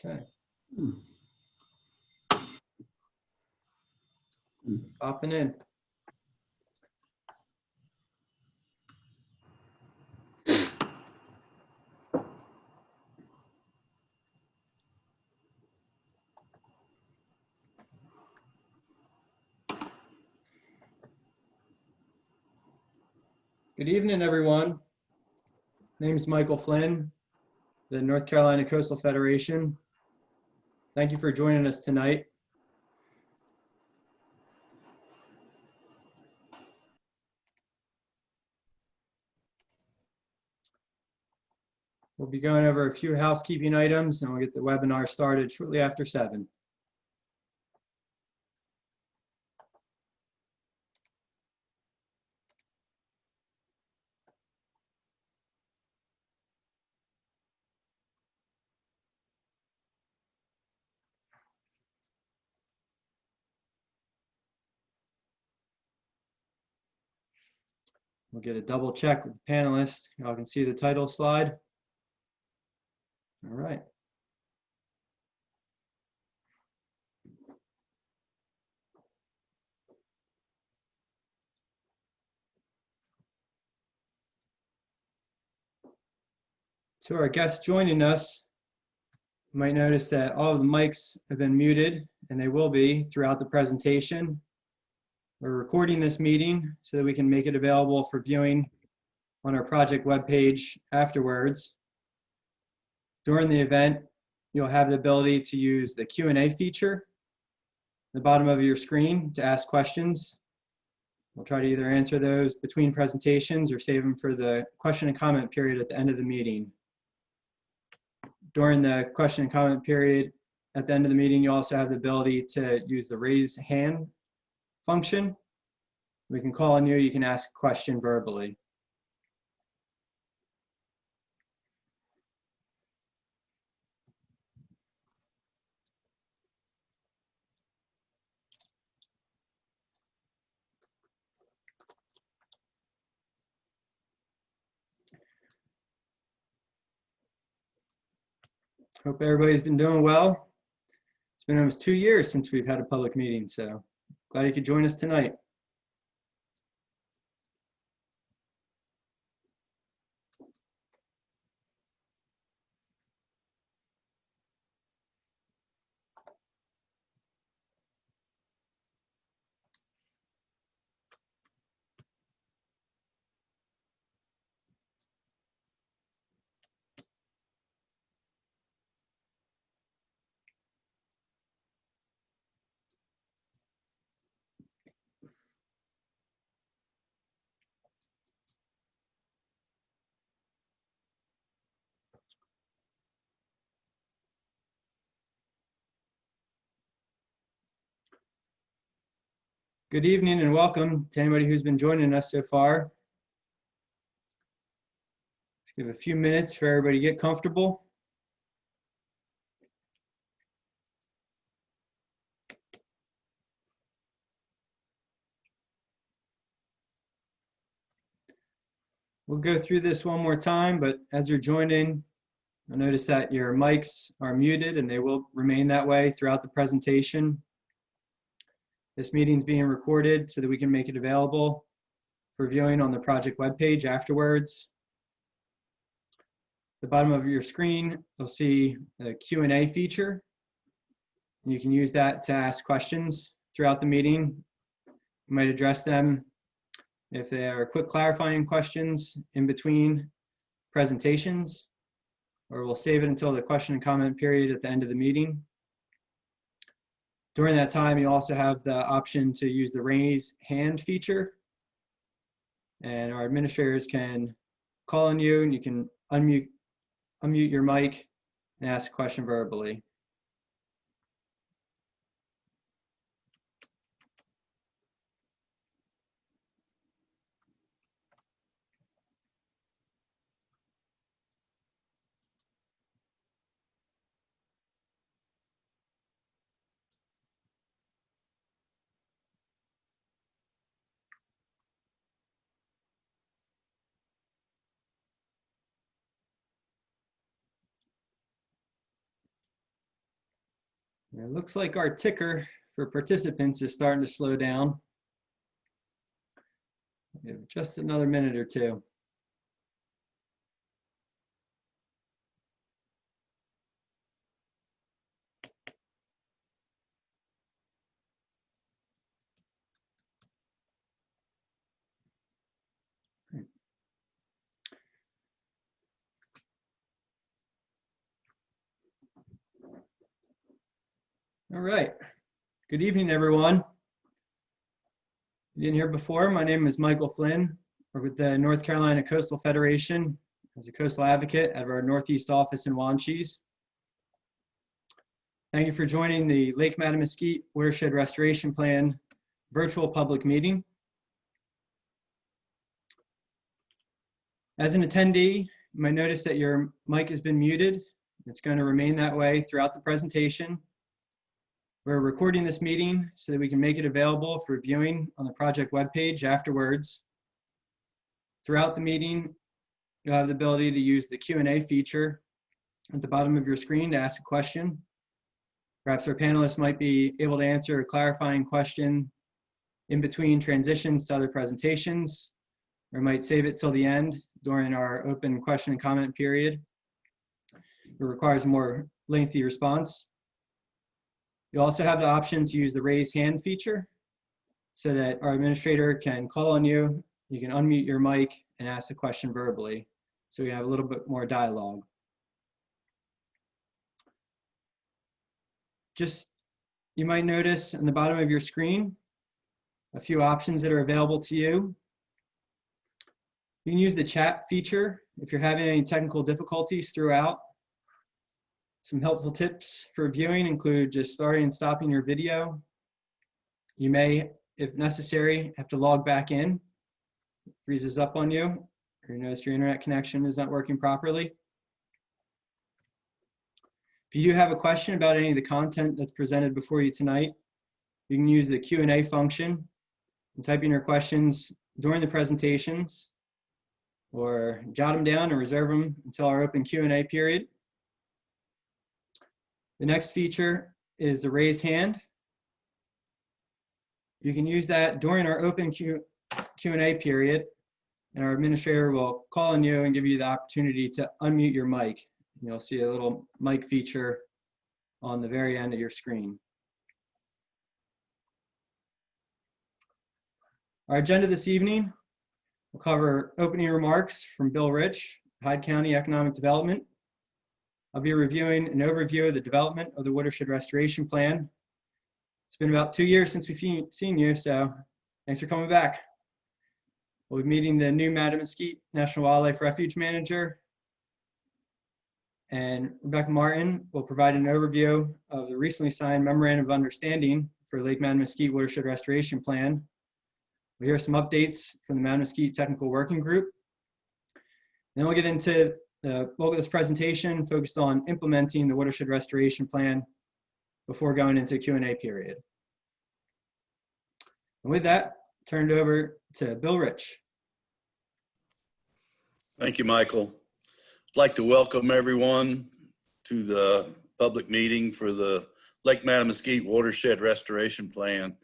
Okay. Popping in. Good evening, everyone. My name is Michael Flynn, the North Carolina Coastal Federation. Thank you for joining us tonight. We'll be going over a few housekeeping items and we'll get the webinar started shortly after 7. We'll get a double check with the panelists. Y'all can see the title slide. All right. To our guests joining us, you might notice that all of the mics have been muted, and they will be throughout the presentation. We're recording this meeting so that we can make it available for viewing on our project webpage afterwards. During the event, you'll have the ability to use the Q&A feature at the bottom of your screen to ask questions. We'll try to either answer those between presentations or save them for the question and comment period at the end of the meeting. During the question and comment period at the end of the meeting, you also have the ability to use the raise hand function. We can call on you, you can ask a question verbally. Hope everybody's been doing well. It's been almost 2 years since we've had a public meeting, so glad you could join us tonight. Good evening and welcome to anybody who's been joining us so far. Let's give a few minutes for everybody to get comfortable. We'll go through this one more time, but as you're joining, you'll notice that your mics are muted and they will remain that way throughout the presentation. This meeting's being recorded so that we can make it available for viewing on the project webpage afterwards. At the bottom of your screen, you'll see the Q&A feature. You can use that to ask questions throughout the meeting. You might address them if there are quick clarifying questions in between presentations, or we'll save it until the question and comment period at the end of the meeting. During that time, you also have the option to use the raise hand feature, and our administrators can call on you and you can unmute your mic and ask a question verbally. It looks like our ticker for participants is starting to slow down. We have just another minute or two. All right. Good evening, everyone. You didn't hear before, my name is Michael Flynn. We're with the North Carolina Coastal Federation as a coastal advocate at our Northeast office in Wanchese. Thank you for joining the Lake Mattamuskeet Watershed Restoration Plan virtual public meeting. As an attendee, you might notice that your mic has been muted. It's going to remain that way throughout the presentation. We're recording this meeting so that we can make it available for viewing on the project webpage afterwards. Throughout the meeting, you'll have the ability to use the Q&A feature at the bottom of your screen to ask a question. Perhaps our panelists might be able to answer a clarifying question in between transitions to other presentations, or might save it till the end during our open question and comment period. It requires a more lengthy response. You also have the option to use the raise hand feature so that our administrator can call on you. You can unmute your mic and ask the question verbally, so we have a little bit more dialogue. Just, you might notice on the bottom of your screen a few options that are available to you. You can use the chat feature if you're having any technical difficulties throughout. Some helpful tips for viewing include just starting and stopping your video. You may, if necessary, have to log back in. It freezes up on you, or you notice your internet connection is not working properly. If you do have a question about any of the content that's presented before you tonight, you can use the Q&A function and type in your questions during the presentations, or jot them down and reserve them until our open Q&A period. The next feature is the raise hand. You can use that during our open Q&A period, and our administrator will call on you and give you the opportunity to unmute your mic. You'll see a little mic feature on the very end of your screen. Our agenda this evening will cover opening remarks from Bill Rich, Hyde County Economic Development. I'll be reviewing an overview of the development of the Watershed Restoration Plan. It's been about 2 years since we've seen you, so thanks for coming back. We'll be meeting the new Mattamuskeet National Wildlife Refuge Manager, and Rebecca Martin will provide an overview of the recently signed Memorandum of Understanding for Lake Mattamuskeet Watershed Restoration Plan. We'll hear some updates from the Mattamuskeet Technical Working Group. Then we'll get into the bulk of this presentation focused on implementing the Watershed Restoration Plan before going into Q&A period. And with that, turn it over to Bill Rich. Thank you, Michael. I'd like to welcome everyone to the public meeting for the Lake Mattamuskeet Watershed Restoration Plan.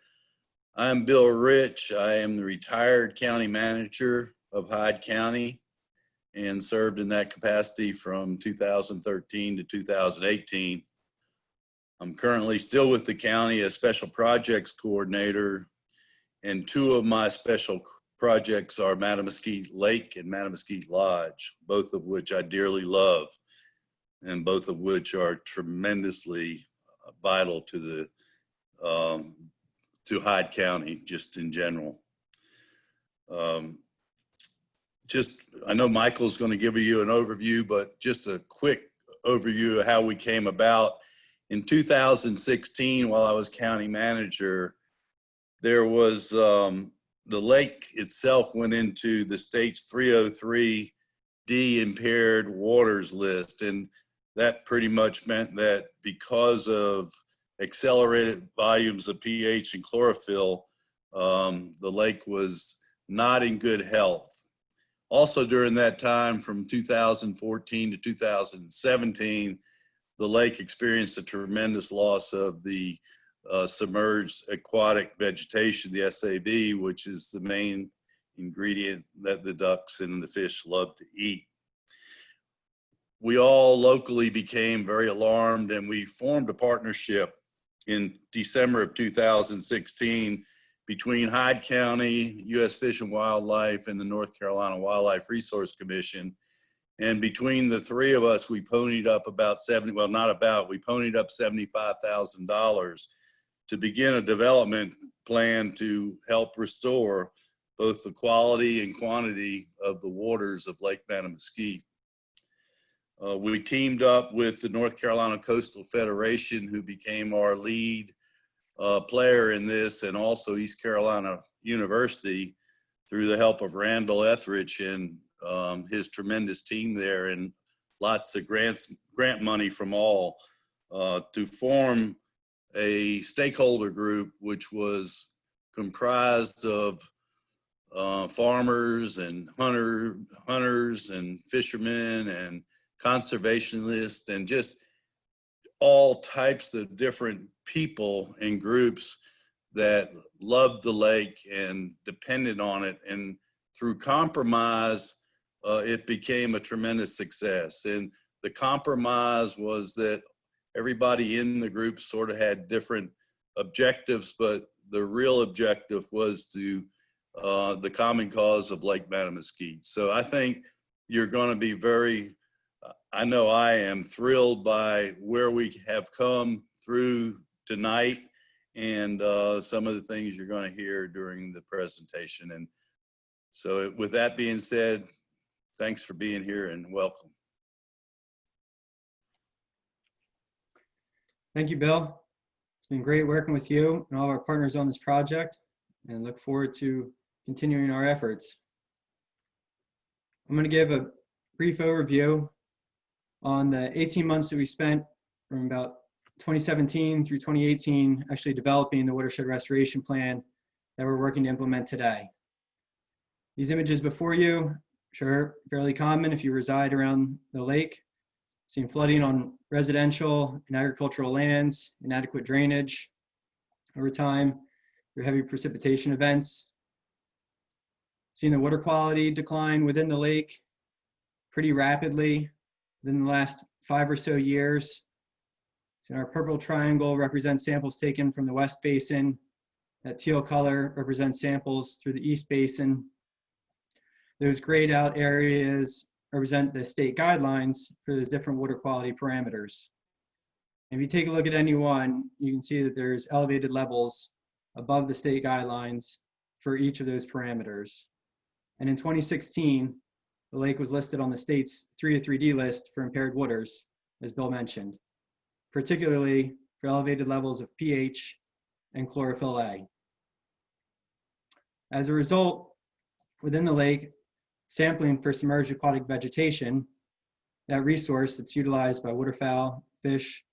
I'm Bill Rich. I am the retired county manager of Hyde County and served in that capacity from 2013 to 2018. I'm currently still with the county as special projects coordinator, and two of my special projects are Mattamuskeet Lake and Mattamuskeet Lodge, both of which I dearly love, and both of which are tremendously vital to the to Hyde County, just in general. I know Michael's going to give you an overview, but just a quick overview of how we came about. In 2016, while I was county manager, there was the lake itself went into the state's 303D impaired waters list, and that pretty much meant that because of accelerated volumes of pH and chlorophyll, the lake was not in good health. Also during that time, from 2014 to 2017, the lake experienced a tremendous loss of the submerged aquatic vegetation, the SAV, which is the main ingredient that the ducks and the fish love to eat. We all locally became very alarmed, and we formed a partnership in December of 2016 between Hyde County, U.S. Fish and Wildlife, and the North Carolina Wildlife Resource Commission. And between the three of us, we ponied up about we ponied up $75,000 to begin a development plan to help restore both the quality and quantity of the waters of Lake Mattamuskeet. We teamed up with the North Carolina Coastal Federation, who became our lead player in this, and also East Carolina University through the help of Randall Etheridge and his tremendous team there, and lots of grant money from all to form a stakeholder group, which was comprised of farmers and hunters and fishermen and conservationists and just all types of different people and groups that loved the lake and depended on it. And through compromise, it became a tremendous success. And the compromise was that everybody in the group sort of had different objectives, but the real objective was to the common cause of Lake Mattamuskeet. So I think you're going to be I know I am thrilled by where we have come through tonight and some of the things you're going to hear during the presentation. And so with that being said, thanks for being here and welcome. Thank you, Bill. It's been great working with you and all our partners on this project, and look forward to continuing our efforts. I'm going to give a brief overview on the 18 months that we spent from about 2017 through 2018 actually developing the watershed restoration plan that we're working to implement today. These images before you, sure, fairly common if you reside around the lake. Seeing flooding on residential and agricultural lands, inadequate drainage over time, through heavy precipitation events. Seeing the water quality decline within the lake pretty rapidly within the last 5 or so years. So our purple triangle represents samples taken from the West Basin. That teal color represents samples through the East Basin. Those grayed out areas represent the state guidelines for those different water quality parameters. If you take a look at any one, you can see that there's elevated levels above the state guidelines for each of those parameters. And in 2016, the lake was listed on the state's 3 to 3D list for impaired waters, as Bill mentioned, particularly for elevated levels of pH and chlorophyll A. As a result, within the lake, sampling for submerged aquatic vegetation, that resource that's utilized by waterfowl, fish,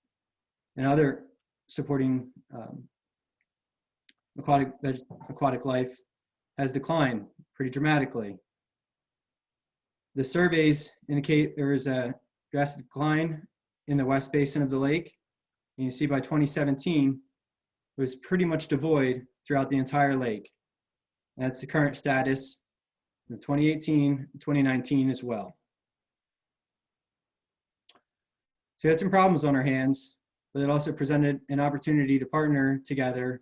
and other supporting aquatic life, has declined pretty dramatically. The surveys indicate there is a drastic decline in the West Basin of the lake. And you see by 2017, it was pretty much devoid throughout the entire lake. That's the current status of 2018, 2019 as well. So we had some problems on our hands, but it also presented an opportunity to partner together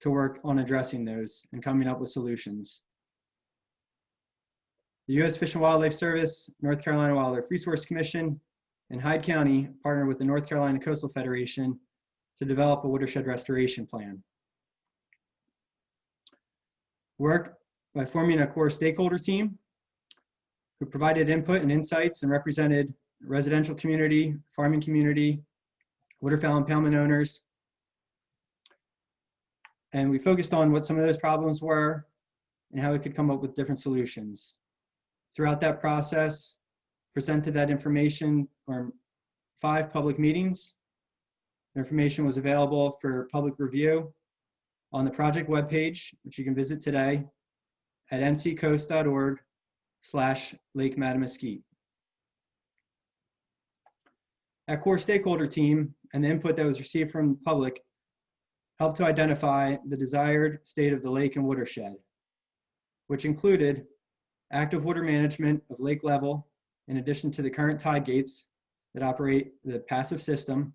to work on addressing those and coming up with solutions. The U.S. Fish and Wildlife Service, North Carolina Wildlife Resource Commission, and Hyde County partnered with the North Carolina Coastal Federation to develop a watershed restoration plan. Worked by forming a core stakeholder team who provided input and insights and represented the residential community, farming community, waterfowl impoundment owners. And we focused on what some of those problems were and how we could come up with different solutions. Throughout that process, presented that information on 5 public meetings. The information was available for public review on the project webpage, which you can visit today at nccoast.org/Lake Mattamuskeet. That core stakeholder team and the input that was received from the public helped to identify the desired state of the lake and watershed, which included active water management of lake level, in addition to the current tide gates that operate the passive system,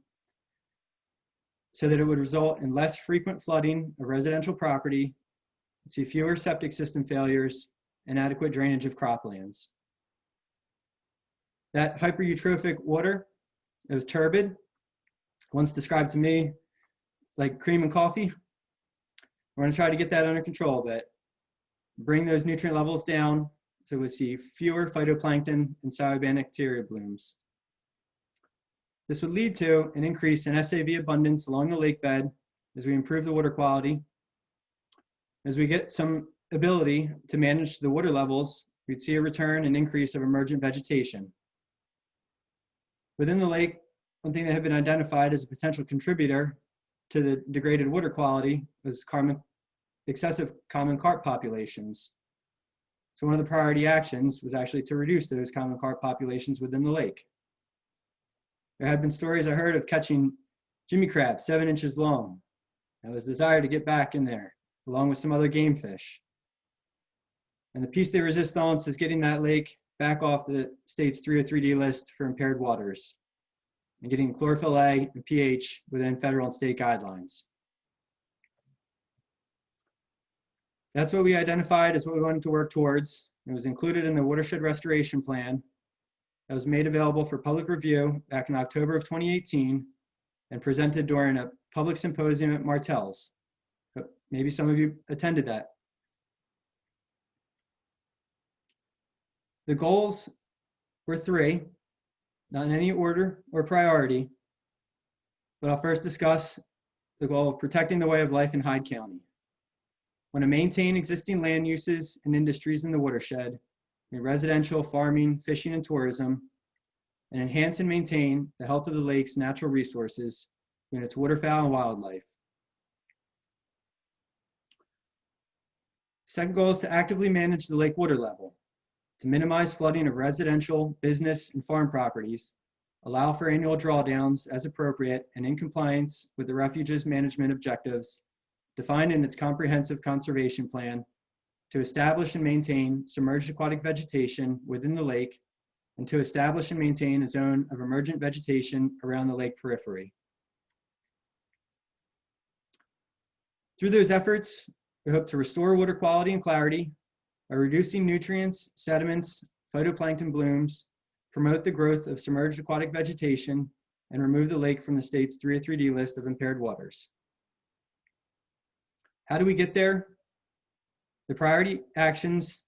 so that it would result in less frequent flooding of residential property, see fewer septic system failures, and adequate drainage of croplands. That hypereutrophic water, it was turbid, once described to me like cream and coffee. We're gonna try to get that under control a bit. Bring those nutrient levels down so we see fewer phytoplankton and cyanobacteria blooms. This would lead to an increase in SAV abundance along the lake bed as we improve the water quality. As we get some ability to manage the water levels, we'd see a return and increase of emergent vegetation. Within the lake, one thing that had been identified as a potential contributor to the degraded water quality was excessive common carp populations. So one of the priority actions was actually to reduce those common carp populations within the lake. There had been stories I heard of catching Jimmy crab 7 inches long. That was desired to get back in there, along with some other game fish. And the piece de resistance is getting that lake back off the state's 303D list for impaired waters and getting chlorophyll A and pH within federal and state guidelines. That's what we identified as what we wanted to work towards. It was included in the Watershed Restoration Plan that was made available for public review back in October of 2018 and presented during a public symposium at Martell's. Maybe some of you attended that. The goals were 3, not in any order or priority, but I'll first discuss the goal of protecting the way of life in Hyde County. We want to maintain existing land uses and industries in the watershed, in residential, farming, fishing, and tourism, and enhance and maintain the health of the lake's natural resources and its waterfowl and wildlife. Second goal is to actively manage the lake water level, to minimize flooding of residential, business, and farm properties, allow for annual drawdowns as appropriate and in compliance with the refuge's management objectives defined in its comprehensive conservation plan, to establish and maintain submerged aquatic vegetation within the lake, and to establish and maintain a zone of emergent vegetation around the lake periphery. Through those efforts, we hope to restore water quality and clarity by reducing nutrients, sediments, phytoplankton blooms, promote the growth of submerged aquatic vegetation, and remove the lake from the state's 303D list of impaired waters. How do we get there? The priority actions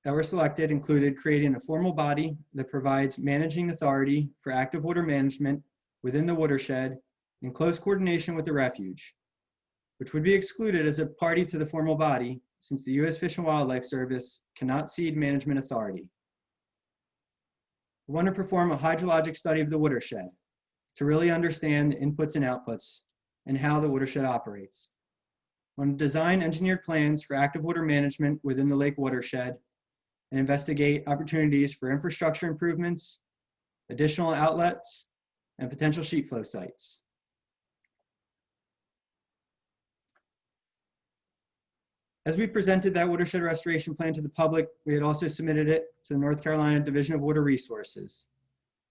that were selected included creating a formal body that provides managing authority for active water management within the watershed in close coordination with the refuge, which would be excluded as a party to the formal body since the U.S. Fish and Wildlife Service cannot cede management authority. We want to perform a hydrologic study of the watershed to really understand the inputs and outputs and how the watershed operates. We want to design engineered plans for active water management within the lake watershed and investigate opportunities for infrastructure improvements, additional outlets, and potential sheet flow sites. As we presented that watershed restoration plan to the public, we had also submitted it to the North Carolina Division of Water Resources.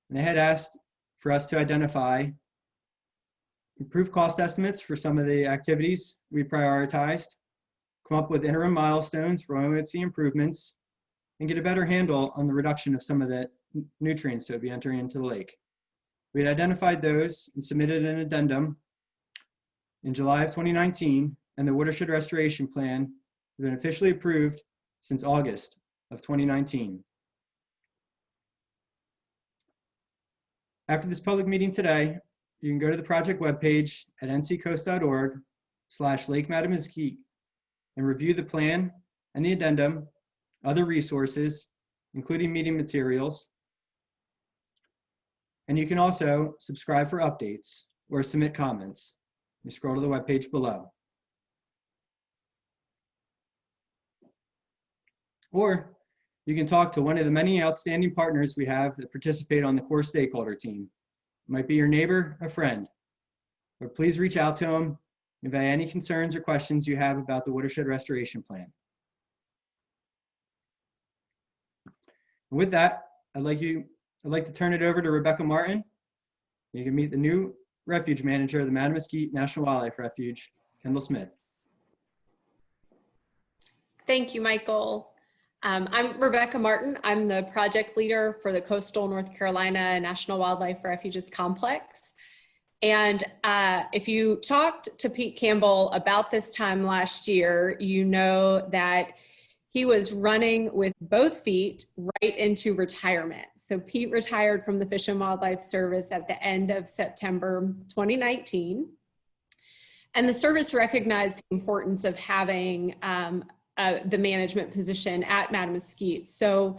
And they had asked for us to identify improved cost estimates for some of the activities we prioritized, come up with interim milestones for when we would see improvements, and get a better handle on the reduction of some of the nutrients that would be entering into the lake. We had identified those and submitted an addendum in July of 2019, and the Watershed Restoration Plan has been officially approved since August of 2019. After this public meeting today, you can go to the project webpage at nccoast.org/Lake Mattamuskeet and review the plan and the addendum, other resources, including meeting materials. And you can also subscribe for updates or submit comments. You scroll to the webpage below. Or you can talk to one of the many outstanding partners we have that participate on the core stakeholder team. Might be your neighbor, a friend. But please reach out to them if you have any concerns or questions you have about the Watershed Restoration Plan. And with that, I'd like to turn it over to Rebecca Martin. You can meet the new refuge manager of the Mattamuskeet National Wildlife Refuge, Kendall Smith. Thank you, Michael. I'm Rebecca Martin. I'm the project leader for the Coastal North Carolina National Wildlife Refuges Complex. And if you talked to Pete Campbell about this time last year, you know that he was running with both feet right into retirement. So Pete retired from the Fish and Wildlife Service at the end of September 2019. And the service recognized the importance of having the management position at Mattamuskeet. So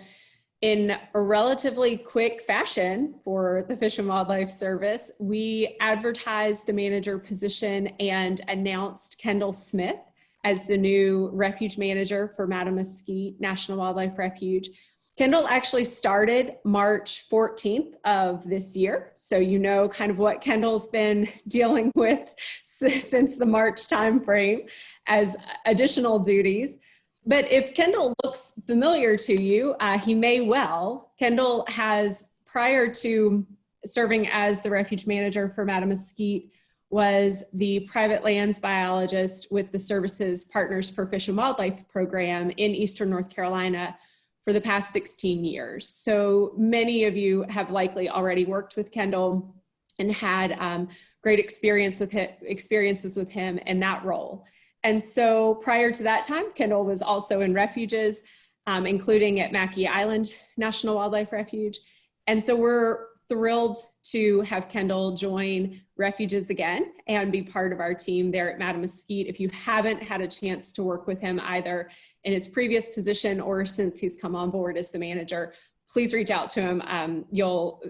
in a relatively quick fashion for the Fish and Wildlife Service, we advertised the manager position and announced Kendall Smith as the new refuge manager for Mattamuskeet National Wildlife Refuge. Kendall actually started March 14th of this year. So you know kind of what Kendall's been dealing with since the March timeframe as additional duties. But if Kendall looks familiar to you, he may well. Kendall has, prior to serving as the refuge manager for Mattamuskeet, was the private lands biologist with the service's Partners for Fish and Wildlife program in Eastern North Carolina for the past 16 years. So many of you have likely already worked with Kendall and had great experiences with him in that role. And so prior to that time, Kendall was also in refuges, including at Mackay Island National Wildlife Refuge. And so we're thrilled to have Kendall join refuges again and be part of our team there at Mattamuskeet. If you haven't had a chance to work with him either in his previous position or since he's come on board as the manager, please reach out to him. You'll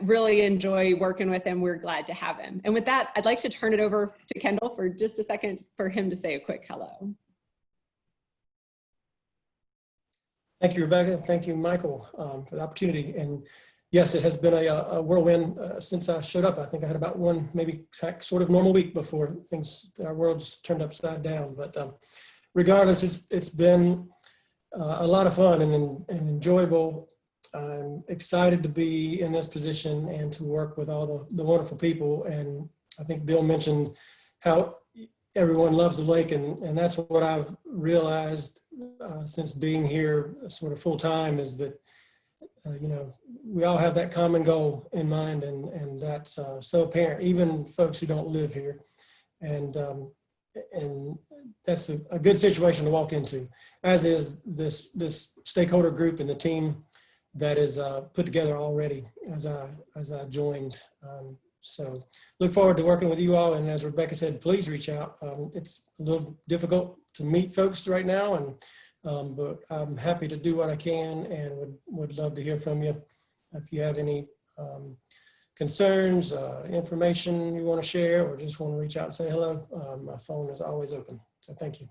really enjoy working with him. We're glad to have him. And with that, I'd like to turn it over to Kendall for just a second for him to say a quick hello. Thank you, Rebecca. Thank you, Michael, for the opportunity. And yes, it has been a whirlwind since I showed up. I think I had about one maybe sort of normal week before our world's turned upside down. But regardless, it's been a lot of fun and enjoyable. I'm excited to be in this position and to work with all the wonderful people. And I think Bill mentioned how everyone loves the lake, and that's what I've realized since being here sort of full time is that you know, we all have that common goal in mind, and that's so apparent, even folks who don't live here. And that's a good situation to walk into, as is this stakeholder group and the team that is put together already as I joined. So look forward to working with you all. And as Rebecca said, please reach out. It's a little difficult to meet folks right now, but I'm happy to do what I can and would love to hear from you. If you have any concerns, information you want to share, or just want to reach out and say hello, my phone is always open. So thank you.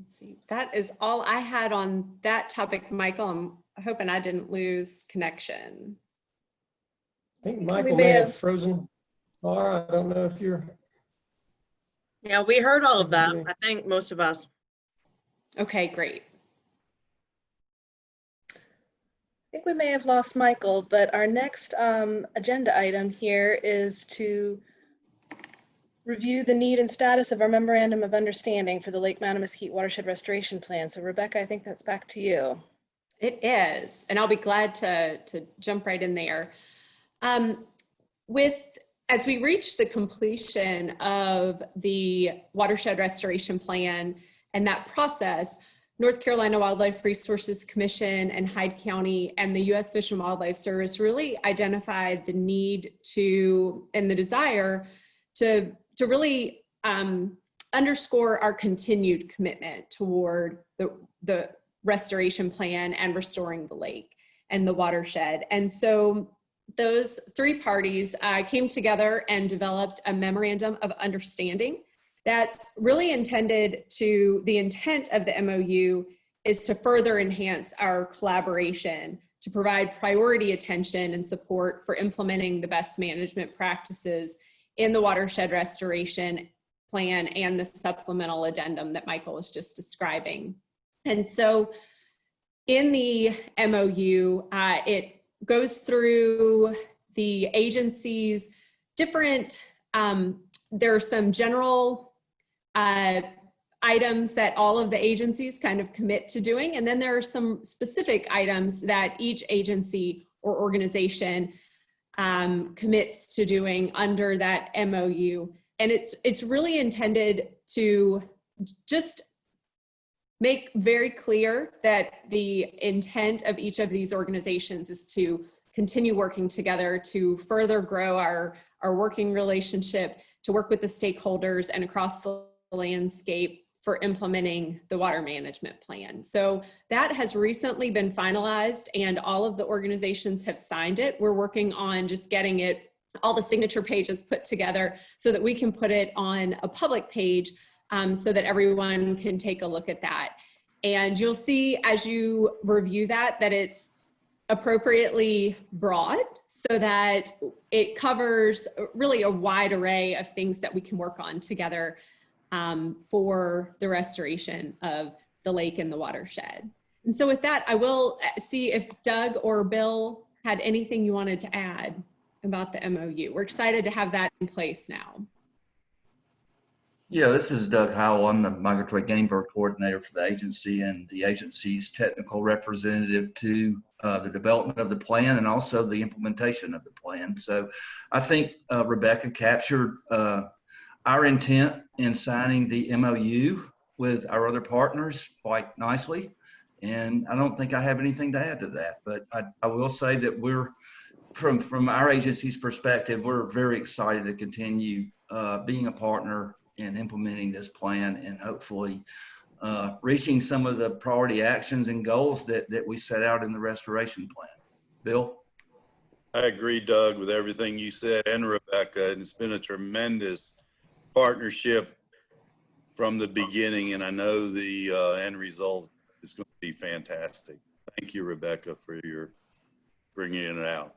Let's see, that is all I had on that topic, Michael. I'm hoping I didn't lose connection. I think Michael may have frozen. Laura, I don't know if you're. Yeah, we heard all of that. I think most of us. Okay, great. I think we may have lost Michael, but our next agenda item here is to review the need and status of our Memorandum of Understanding for the Lake Mattamuskeet Watershed Restoration Plan. So Rebecca, I think that's back to you. It is, and I'll be glad to jump right in there. As we reach the completion of the Watershed Restoration Plan and that process, North Carolina Wildlife Resources Commission and Hyde County and the U.S. Fish and Wildlife Service really identified the need to, and the desire to really underscore our continued commitment toward the restoration plan and restoring the lake and the watershed. And so those three parties came together and developed a memorandum of understanding that's really intended to, the intent of the MOU is to further enhance our collaboration, to provide priority attention and support for implementing the best management practices in the watershed restoration plan and the supplemental addendum that Michael was just describing. And so in the MOU, it goes through the agencies' different, there are some general items that all of the agencies kind of commit to doing. And then there are some specific items that each agency or organization commits to doing under that MOU. And it's really intended to just make very clear that the intent of each of these organizations is to continue working together to further grow our working relationship, to work with the stakeholders and across the landscape for implementing the water management plan. So that has recently been finalized and all of the organizations have signed it. We're working on just getting it, all the signature pages put together so that we can put it on a public page so that everyone can take a look at that. And you'll see as you review that it's appropriately broad so that it covers really a wide array of things that we can work on together for the restoration of the lake and the watershed. And so with that, I will see if Doug or Bill had anything you wanted to add about the MOU. We're excited to have that in place now. Yeah, this is Doug Howell. I'm the Migratory Game Bird Coordinator for the agency and the agency's technical representative to the development of the plan and also the implementation of the plan. So I think Rebecca captured our intent in signing the MOU with our other partners quite nicely. And I don't think I have anything to add to that, but I will say that we're, from our agency's perspective, we're very excited to continue being a partner in implementing this plan and hopefully reaching some of the priority actions and goals that we set out in the restoration plan. Bill? I agree, Doug, with everything you said and Rebecca. And it's been a tremendous partnership from the beginning, and I know the end result is going to be fantastic. Thank you, Rebecca, for your bringing it out.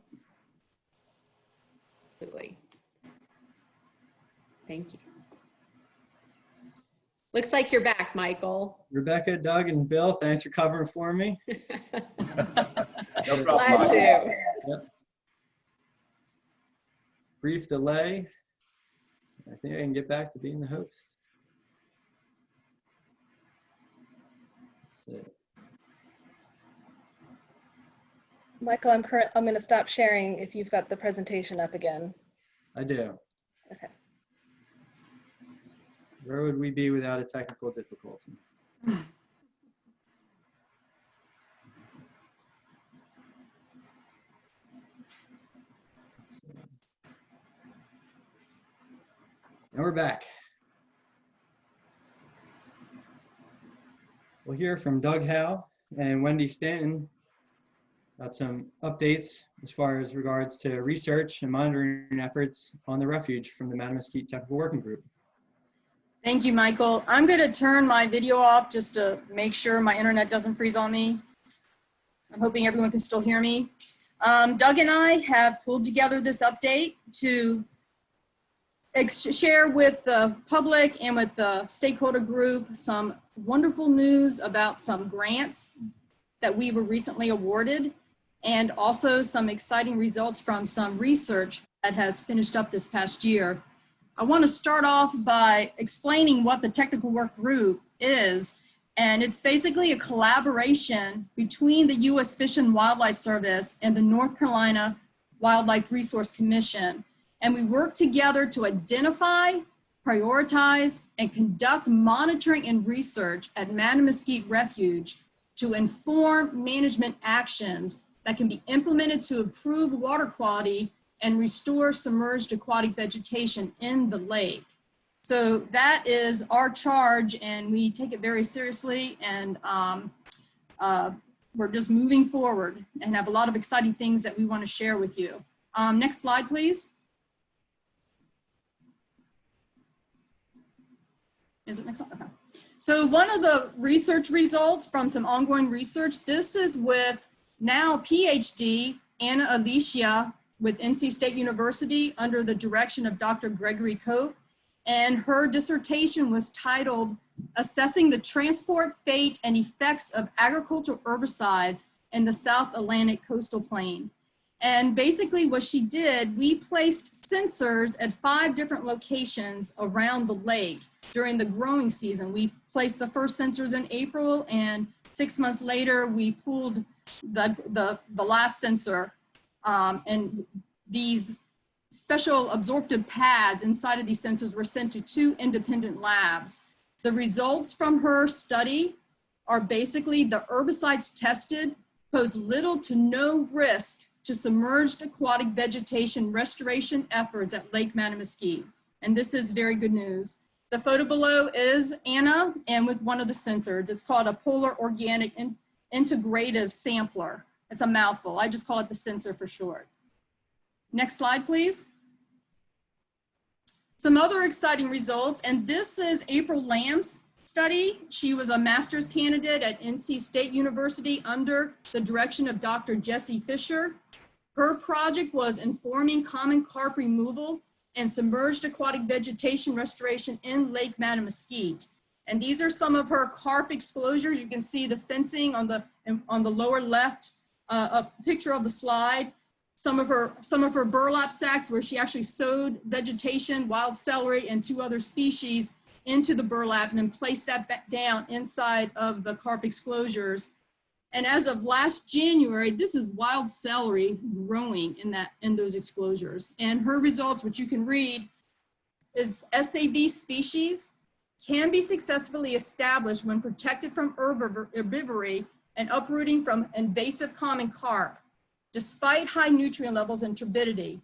Absolutely. Thank you. Looks like you're back, Michael. Rebecca, Doug, and Bill, thanks for covering for me. No problem, Glad Michael. to. Yep. Brief delay. I think I can get back to being the host. Let's see. Michael, I'm going to stop sharing if you've got the presentation up again. I do. Okay. Where would we be without a technical difficulty? Let's see. And we're back. We'll hear from Doug Howe and Wendy Stanton about some updates as far as regards to research and monitoring efforts on the refuge from the Mattamuskeet Technical Working Group. Thank you, Michael. I'm going to turn my video off just to make sure my internet doesn't freeze on me. I'm hoping everyone can still hear me. Doug and I have pulled together this update to share with the public and with the stakeholder group some wonderful news about some grants that we were recently awarded, and also some exciting results from some research that has finished up this past year. I want to start off by explaining what the technical work group is, and it's basically a collaboration between the U.S. Fish and Wildlife Service and the North Carolina Wildlife Resource Commission. And we work together to identify prioritize, and conduct monitoring and research at Mattamuskeet Refuge to inform management actions that can be implemented to improve water quality and restore submerged aquatic vegetation in the lake. So that is our charge, and we take it very seriously, and we're just moving forward and have a lot of exciting things that we want to share with you. Next slide, please. Is it next slide? Okay. So one of the research results from some ongoing research, this is with now PhD Anna Alicia with NC State University under the direction of Dr. Gregory Cope. And her dissertation was titled, Assessing the Transport, Fate, and Effects of Agricultural Herbicides in the South Atlantic Coastal Plain. And basically what she did, we placed sensors at 5 different locations around the lake during the growing season. We placed the first sensors in April, and 6 months later, we pulled the last sensor. And these special absorptive pads inside of these sensors were sent to 2 independent labs. The results from her study are basically the herbicides tested pose little to no risk to submerged aquatic vegetation restoration efforts at Lake Mattamuskeet. And this is very good news. The photo below is Anna, and with one of the sensors. It's called a polar organic integrative sampler. It's a mouthful. I just call it the sensor for short. Next slide, please. Some other exciting results, and this is April Lamb's study. She was a master's candidate at NC State University under the direction of Dr. Jesse Fisher. Her project was informing common carp removal and submerged aquatic vegetation restoration in Lake Mattamuskeet. And these are some of her carp exposures. You can see the fencing on the lower left, a picture of the slide. Some of her burlap sacks where she actually sowed vegetation, wild celery, and 2 other species into the burlap and then placed that back down inside of the carp exposures. And as of last January, this is wild celery growing in those exposures. And her results, which you can read, is SAV species can be successfully established when protected from herbivory and uprooting from invasive common carp, despite high nutrient levels and turbidity.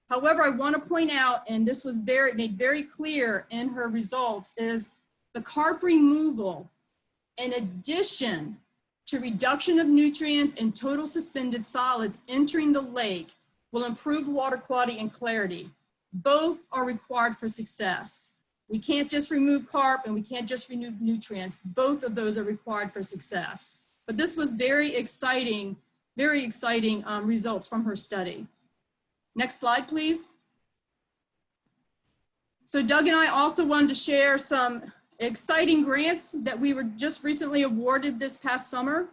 However, I want to point out, and this was made very clear in her results, is the carp removal, in addition to reduction of nutrients and total suspended solids entering the lake, will improve water quality and clarity. Both are required for success. We can't just remove carp and we can't just remove nutrients. Both of those are required for success. But this was very exciting results from her study. Next slide, please. So Doug and I also wanted to share some exciting grants that we were just recently awarded this past summer.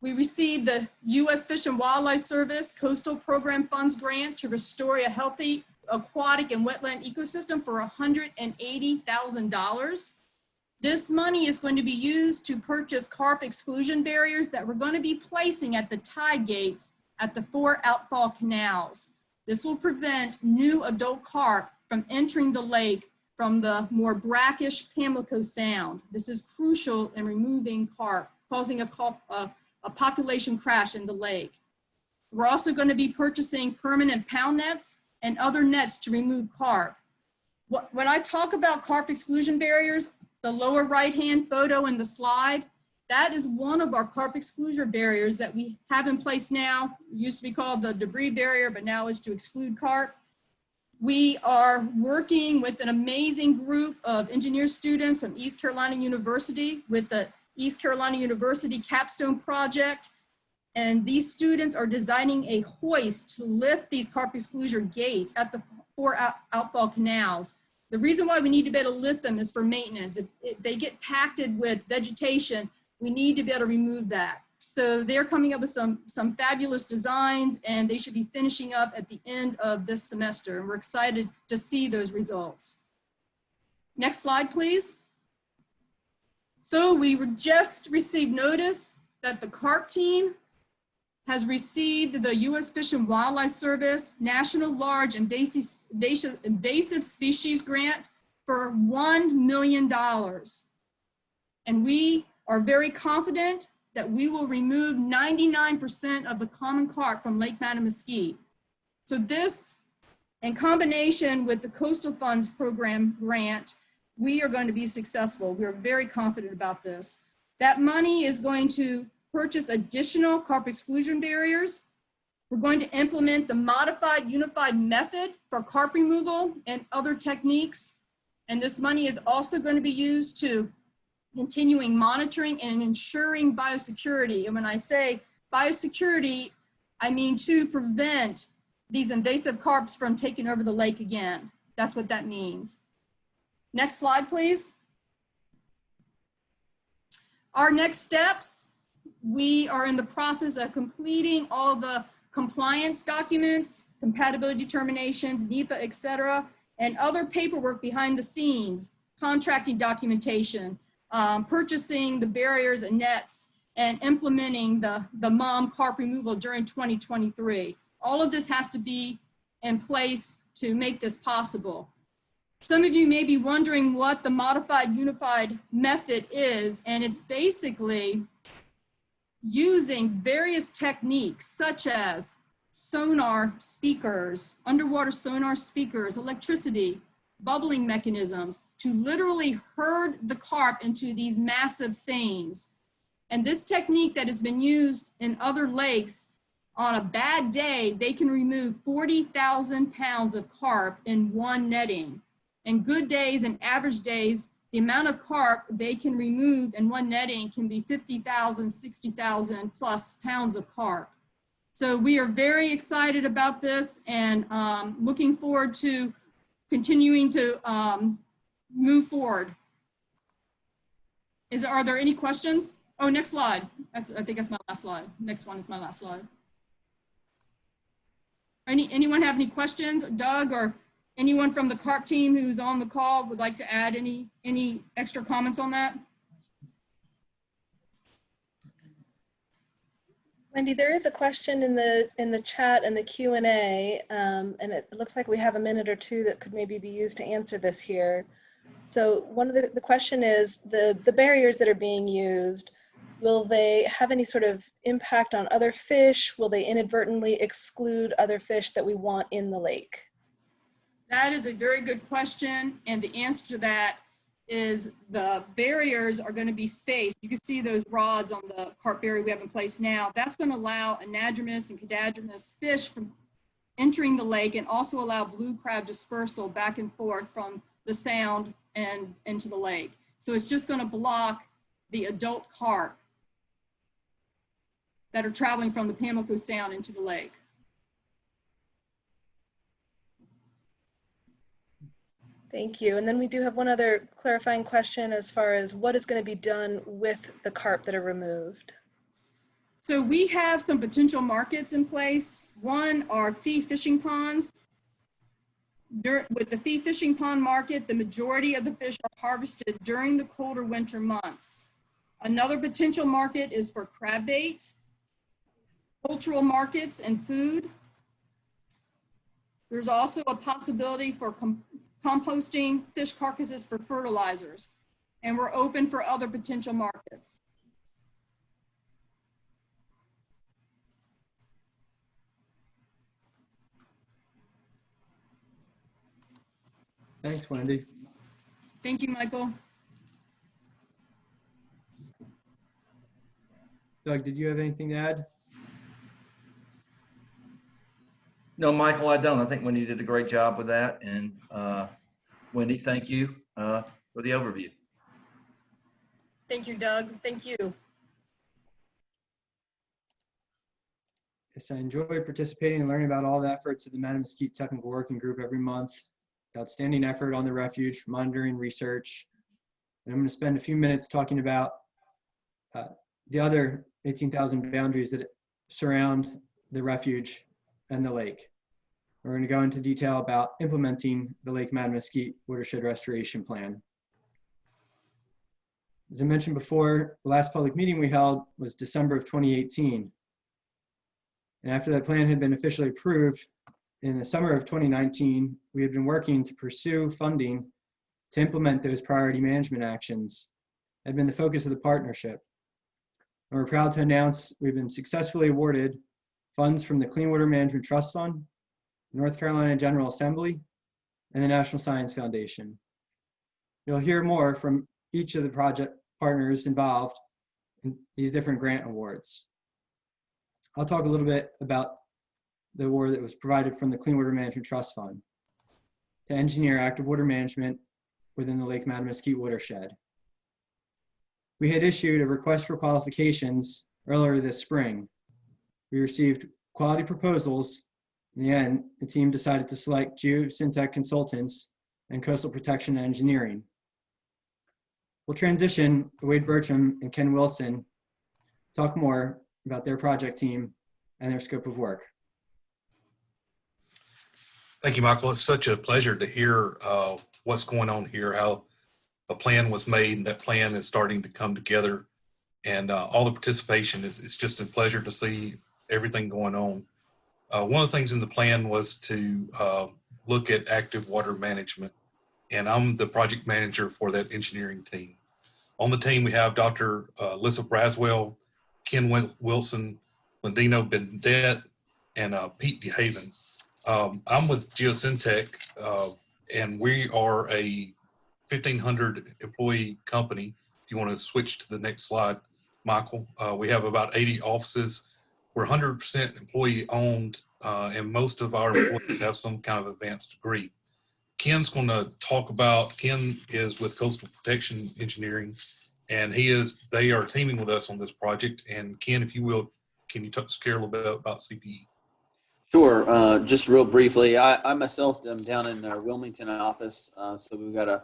We received the U.S. Fish and Wildlife Service Coastal Program Funds Grant to restore a healthy aquatic and wetland ecosystem for $180,000. This money is going to be used to purchase carp exclusion barriers that we're going to be placing at the tide gates at the 4 outfall canals. This will prevent new adult carp from entering the lake from the more brackish Pamlico Sound. This is crucial in removing carp, causing a population crash in the lake. We're also going to be purchasing permanent pound nets and other nets to remove carp. When I talk about carp exclusion barriers, the lower right-hand photo in the slide, that is one of our carp exclusion barriers that we have in place now. It used to be called the debris barrier, but now is to exclude carp. We are working with an amazing group of engineer students from East Carolina University with the East Carolina University Capstone Project. And these students are designing a hoist to lift these carp exclusion gates at the 4 outfall canals. The reason why we need to be able to lift them is for maintenance. If they get packed with vegetation, we need to be able to remove that. So they're coming up with some fabulous designs, and they should be finishing up at the end of this semester. And we're excited to see those results. Next slide, please. So we just received notice that the Carp team has received the U.S. Fish and Wildlife Service National Large Invasive Species Grant for $1 million. And we are very confident that we will remove 99% of the common carp from Lake Mattamuskeet. So this, in combination with the Coastal Funds Program grant, we are going to be successful. We're very confident about this. That money is going to purchase additional carp exclusion barriers. We're going to implement the modified unified method for carp removal and other techniques. And this money is also going to be used to continuing monitoring and ensuring biosecurity. And when I say biosecurity, I mean to prevent these invasive carps from taking over the lake again. That's what that means. Next slide, please. Our next steps, we are in the process of completing all the compliance documents, compatibility determinations, NEPA, et cetera, and other paperwork behind the scenes, contracting documentation, purchasing the barriers and nets, and implementing the mom carp removal during 2023. All of this has to be in place to make this possible. Some of you may be wondering what the modified unified method is, and it's basically using various techniques such as sonar speakers, underwater sonar speakers, electricity, bubbling mechanisms to literally herd the carp into these massive seines. And this technique that has been used in other lakes, on a bad day, they can remove 40,000 pounds of carp in one netting. And good days and average days, the amount of carp they can remove in one netting can be 50,000, 60,000 plus pounds of carp. So we are very excited about this and looking forward to continuing to move forward. Are there any questions? Oh, next slide. I think that's my last slide. Next one is my last slide. Anyone have any questions? Doug or anyone from the Carp team who's on the call would like to add any extra comments on that? Wendy, there is a question in the chat and the Q&A, and it looks like we have a minute or two that could maybe be used to answer this here. So one of the question is, the barriers that are being used, will they have any sort of impact on other fish? Will they inadvertently exclude other fish that we want in the lake? That is a very good question, and the answer to that is the barriers are going to be spaced. You can see those rods on the carp barrier we have in place now. That's going to allow anadromous and cadadramus fish from entering the lake and also allow blue crab dispersal back and forth from the sound and into the lake. So it's just going to block the adult carp that are traveling from the Pamlico Sound into the lake. Thank you. And then we do have one other clarifying question as far as what is going to be done with the carp that are removed. So we have some potential markets in place. One are fee fishing ponds. With the fee fishing pond market, the majority of the fish are harvested during the colder winter months. Another potential market is for crab bait, cultural markets, and food. There's also a possibility for composting fish carcasses for fertilizers, and we're open for other potential markets. Thanks, Wendy. Thank you, Michael. Doug, did you have anything to add? No, Michael, I don't. I think Wendy did a great job with that. And Wendy, thank you for the overview. Thank you, Doug. Thank you. Yes, I enjoy participating and learning about all the efforts of the Mattamuskeet Technical Working Group every month. Outstanding effort on the refuge, monitoring, research. And I'm going to spend a few minutes talking about the other 18,000 boundaries that surround the refuge and the lake. We're going to go into detail about implementing the Lake Mattamuskeet Watershed Restoration Plan. As I mentioned before, the last public meeting we held was December of 2018. And after that plan had been officially approved in the summer of 2019, we had been working to pursue funding to implement those priority management actions had been the focus of the partnership. And we're proud to announce we've been successfully awarded funds from the Clean Water Management Trust Fund, North Carolina General Assembly, and the National Science Foundation. You'll hear more from each of the project partners involved in these different grant awards. I'll talk a little bit about the award that was provided from the Clean Water Management Trust Fund to engineer active water management within the Lake Mattamuskeet watershed. We had issued a request for qualifications earlier this spring. We received quality proposals. In the end, the team decided to select Geosyntec Consultants and Coastal Protection Engineering. We'll transition to Wade Bertram and Ken Wilson, talk more about their project team and their scope of work. Thank you, Michael. It's such a pleasure to hear what's going on here, how a plan was made, and that plan is starting to come together, and all the participation it's just a pleasure to see everything going on. One of the things in the plan was to look at active water management, and I'm the project manager for that engineering team. On the team, we have Dr. Lissa Braswell, Ken Wilson, Landino Bendet, and Pete DeHaven. I'm with Geosyntec, and we are a 1,500 employee company. If you want to switch to the next slide, Michael, we have about 80 offices. We're 100% employee owned, and most of our employees have some kind of advanced degree. Ken's going to talk about, Ken is with Coastal Protection Engineering, and they are teaming with us on this project. And Ken, if you will, can you share a little bit about CPE? Sure. Just real briefly, I myself am down in our Wilmington office. So we've got a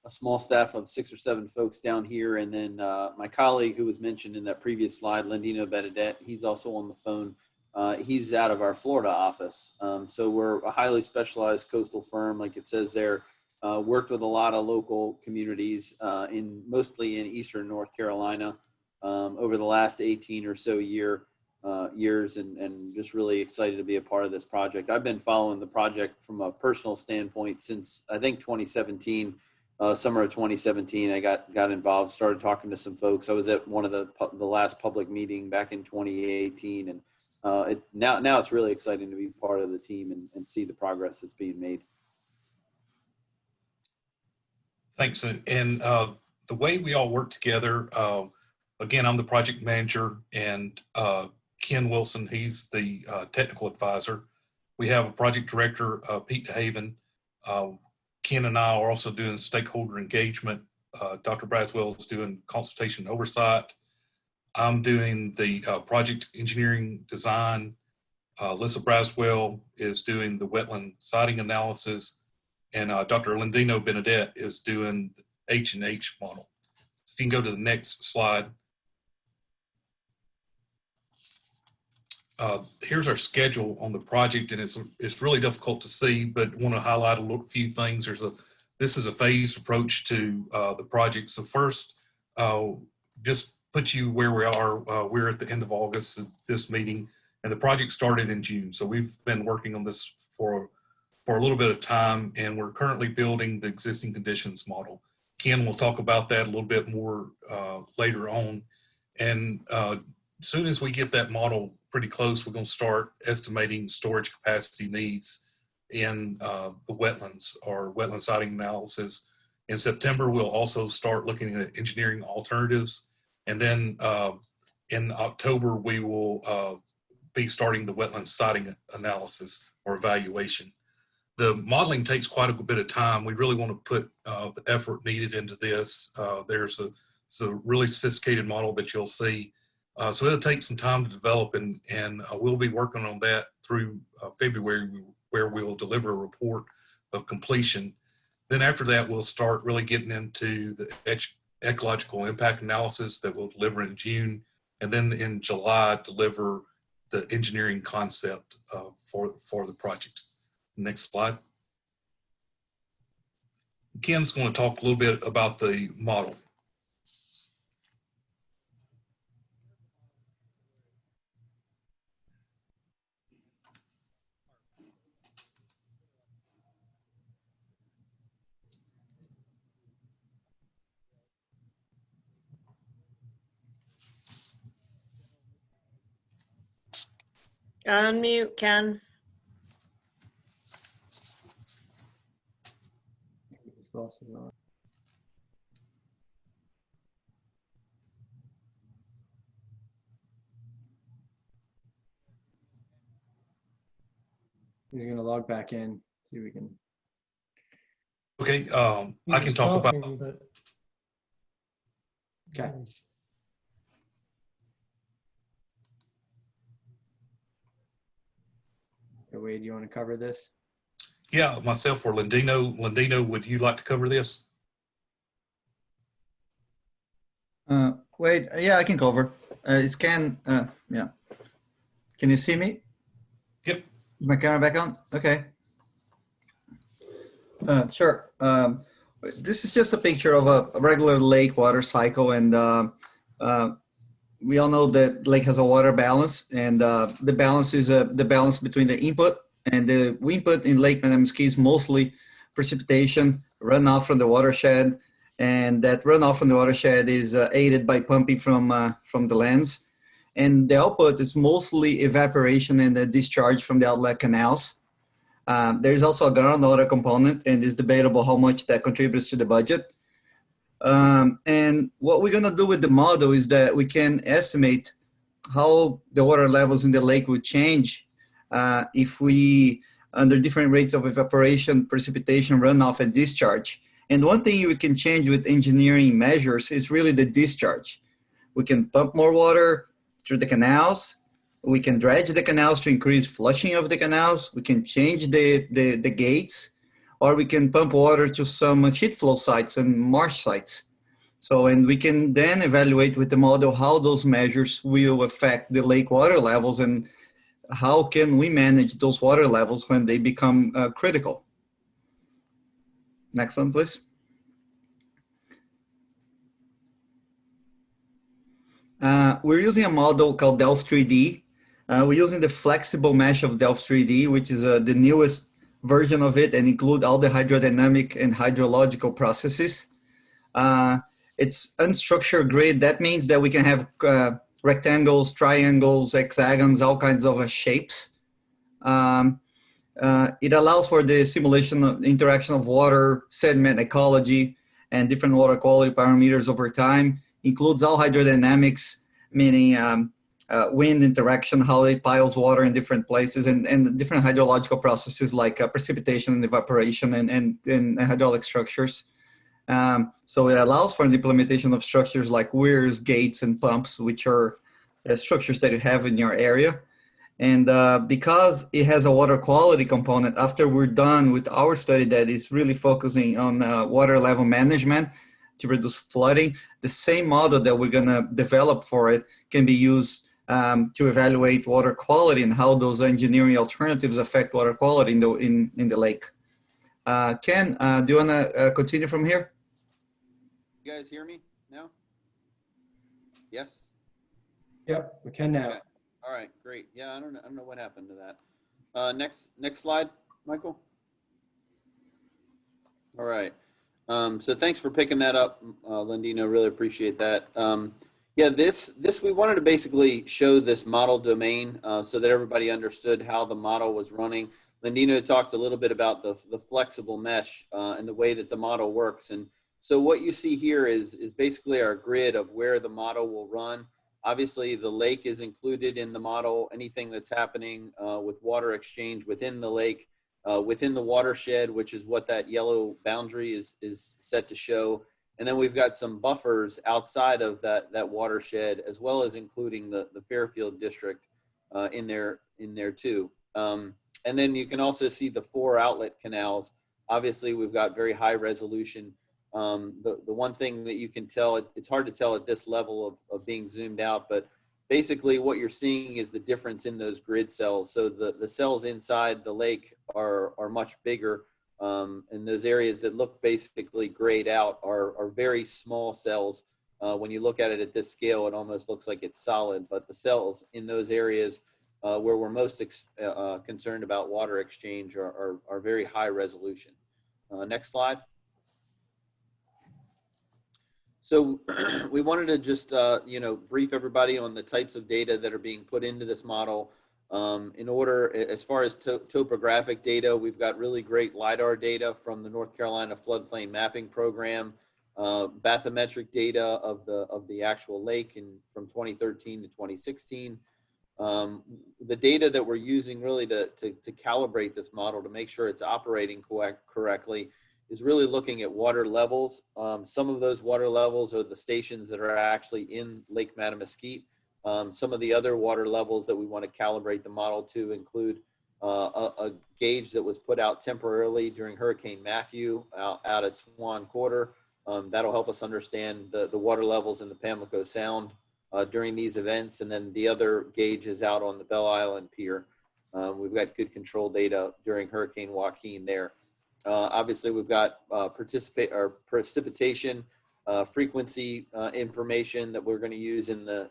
small staff of 6 or 7 folks down here. And then my colleague who was mentioned in that previous slide, Landino Benedette, he's also on the phone. He's out of our Florida office. So we're a highly specialized coastal firm, like it says there, worked with a lot of local communities mostly in Eastern North Carolina over the last 18 or so years, and just really excited to be a part of this project. I've been following the project from a personal standpoint since I think 2017, summer of 2017. I got involved, started talking to some folks. I was at one of the last public meeting back in 2018, and now it's really exciting to be part of the team and see the progress that's being made. Thanks. And the way we all work together, again, I'm the project manager, and Ken Wilson, he's the technical advisor. We have a project director, Pete DeHaven. Ken and I are also doing stakeholder engagement. Dr. Braswell is doing consultation oversight. I'm doing the project engineering design. Lissa Braswell is doing the wetland siting analysis. And Dr. Landino Benedette is doing the H&H model. So if you can go to the next slide. Here's our schedule on the project, and it's really difficult to see, but want to highlight a few things. This is a phased approach to the project. So first, just put you where we are. We're at the end of August, this meeting, and the project started in June. So we've been working on this for a little bit of time, and we're currently building the existing conditions model. Ken will talk about that a little bit more later on. And as soon as we get that model pretty close, we're going to start estimating storage capacity needs in the wetlands or wetland siting analysis. In September, we'll also start looking at engineering alternatives. And then in October, we will be starting the wetland siting analysis or evaluation. The modeling takes quite a bit of time. We really want to put the effort needed into this. There's a really sophisticated model that you'll see. So it'll take some time to develop, and we'll be working on that through February, where we'll deliver a report of completion. Then after that, we'll start really getting into the ecological impact analysis that we'll deliver in June. And then in July, deliver the engineering concept for the project. Next slide. Ken's going to talk a little bit about the model. Unmute, Ken. Just lost it all. He's gonna log back in, see if we can. Okay, He I was can talk about, talking, but Okay. Wade, do you want to cover this? yeah, myself or Lindino. Lindino, would you like to cover this? Wait, yeah, I can cover. It's Ken. Yeah. Can you see me? Yep. Is my camera back on? Okay. Sure. This is just a picture of a regular lake water cycle, and we all know that lake has a water balance, and the balance is the balance between the input, and the input in Lake Mattamuskeet is mostly precipitation, runoff from the watershed, and that runoff from the watershed is aided by pumping from the lands, and the output is mostly evaporation and the discharge from the outlet canals. There's also a groundwater component, and it's debatable how much that contributes to the budget. And what we're gonna do with the model is that we can estimate how the water levels in the lake would change if we, under different rates of evaporation, precipitation, runoff, and discharge. And one thing we can change with engineering measures is really the discharge. We can pump more water through the canals. We can dredge the canals to increase flushing of the canals. We can change the gates, or we can pump water to some sheet flow sites and marsh sites. So, and we can then evaluate with the model how those measures will affect the lake water levels and how can we manage those water levels when they become critical. Next one, please. We're using a model called Delft 3D. We're using the flexible mesh of Delft 3D, which is the newest version of it and include all the hydrodynamic and hydrological processes. It's unstructured grid. That means that we can have rectangles, triangles, hexagons, all kinds of shapes. It allows for the simulation of interaction of water, sediment ecology, and different water quality parameters over time. Includes all hydrodynamics, meaning wind interaction, how it piles water in different places, and different hydrological processes like precipitation and evaporation and hydraulic structures. So it allows for the implementation of structures like weirs, gates, and pumps, which are structures that you have in your area. And because it has a water quality component, after we're done with our study that is really focusing on water level management to reduce flooding, the same model that we're gonna develop for it can be used to evaluate water quality and how those engineering alternatives affect water quality in the lake. Ken, do you wanna continue from here? You guys hear me now? Yes? Yep, we can now. Okay. All right, great. Yeah, I don't know what happened to that. Next slide, Michael. All right. So thanks for picking that up, Lindino. Really appreciate that. Yeah, this we wanted to basically show this model domain so that everybody understood how the model was running. Lindino talked a little bit about the flexible mesh and the way that the model works. And so what you see here is basically our grid of where the model will run. Obviously, the lake is included in the model. Anything that's happening with water exchange within the lake, within the watershed, which is what that yellow boundary is set to show. And then we've got some buffers outside of that watershed, as well as including the Fairfield district in there too. And then you can also see the 4 outlet canals. Obviously, we've got very high resolution. The one thing that you can tell, it's hard to tell at this level of being zoomed out, but basically what you're seeing is the difference in those grid cells. So the cells inside the lake are much bigger, and those areas that look basically grayed out are very small cells. When you look at it at this scale, it almost looks like it's solid, but the cells in those areas where we're most concerned about water exchange are very high resolution. Next slide. So we wanted to just, brief everybody on the types of data that are being put into this model. As far as topographic data, we've got really great LiDAR data from the North Carolina Floodplain Mapping Program, bathymetric data of the actual lake from 2013 to 2016. The data that we're using really to calibrate this model to make sure it's operating correctly is really looking at water levels. Some of those water levels are the stations that are actually in Lake Mattamuskeet. Some of the other water levels that we want to calibrate the model to include a gauge that was put out temporarily during Hurricane Matthew out at Swan Quarter. That'll help us understand the water levels in the Pamlico Sound during these events. And then the other gauge is out on the Belle Island Pier. We've got good control data during Hurricane Joaquin there. Obviously, we've got precipitation frequency information that we're going to use in the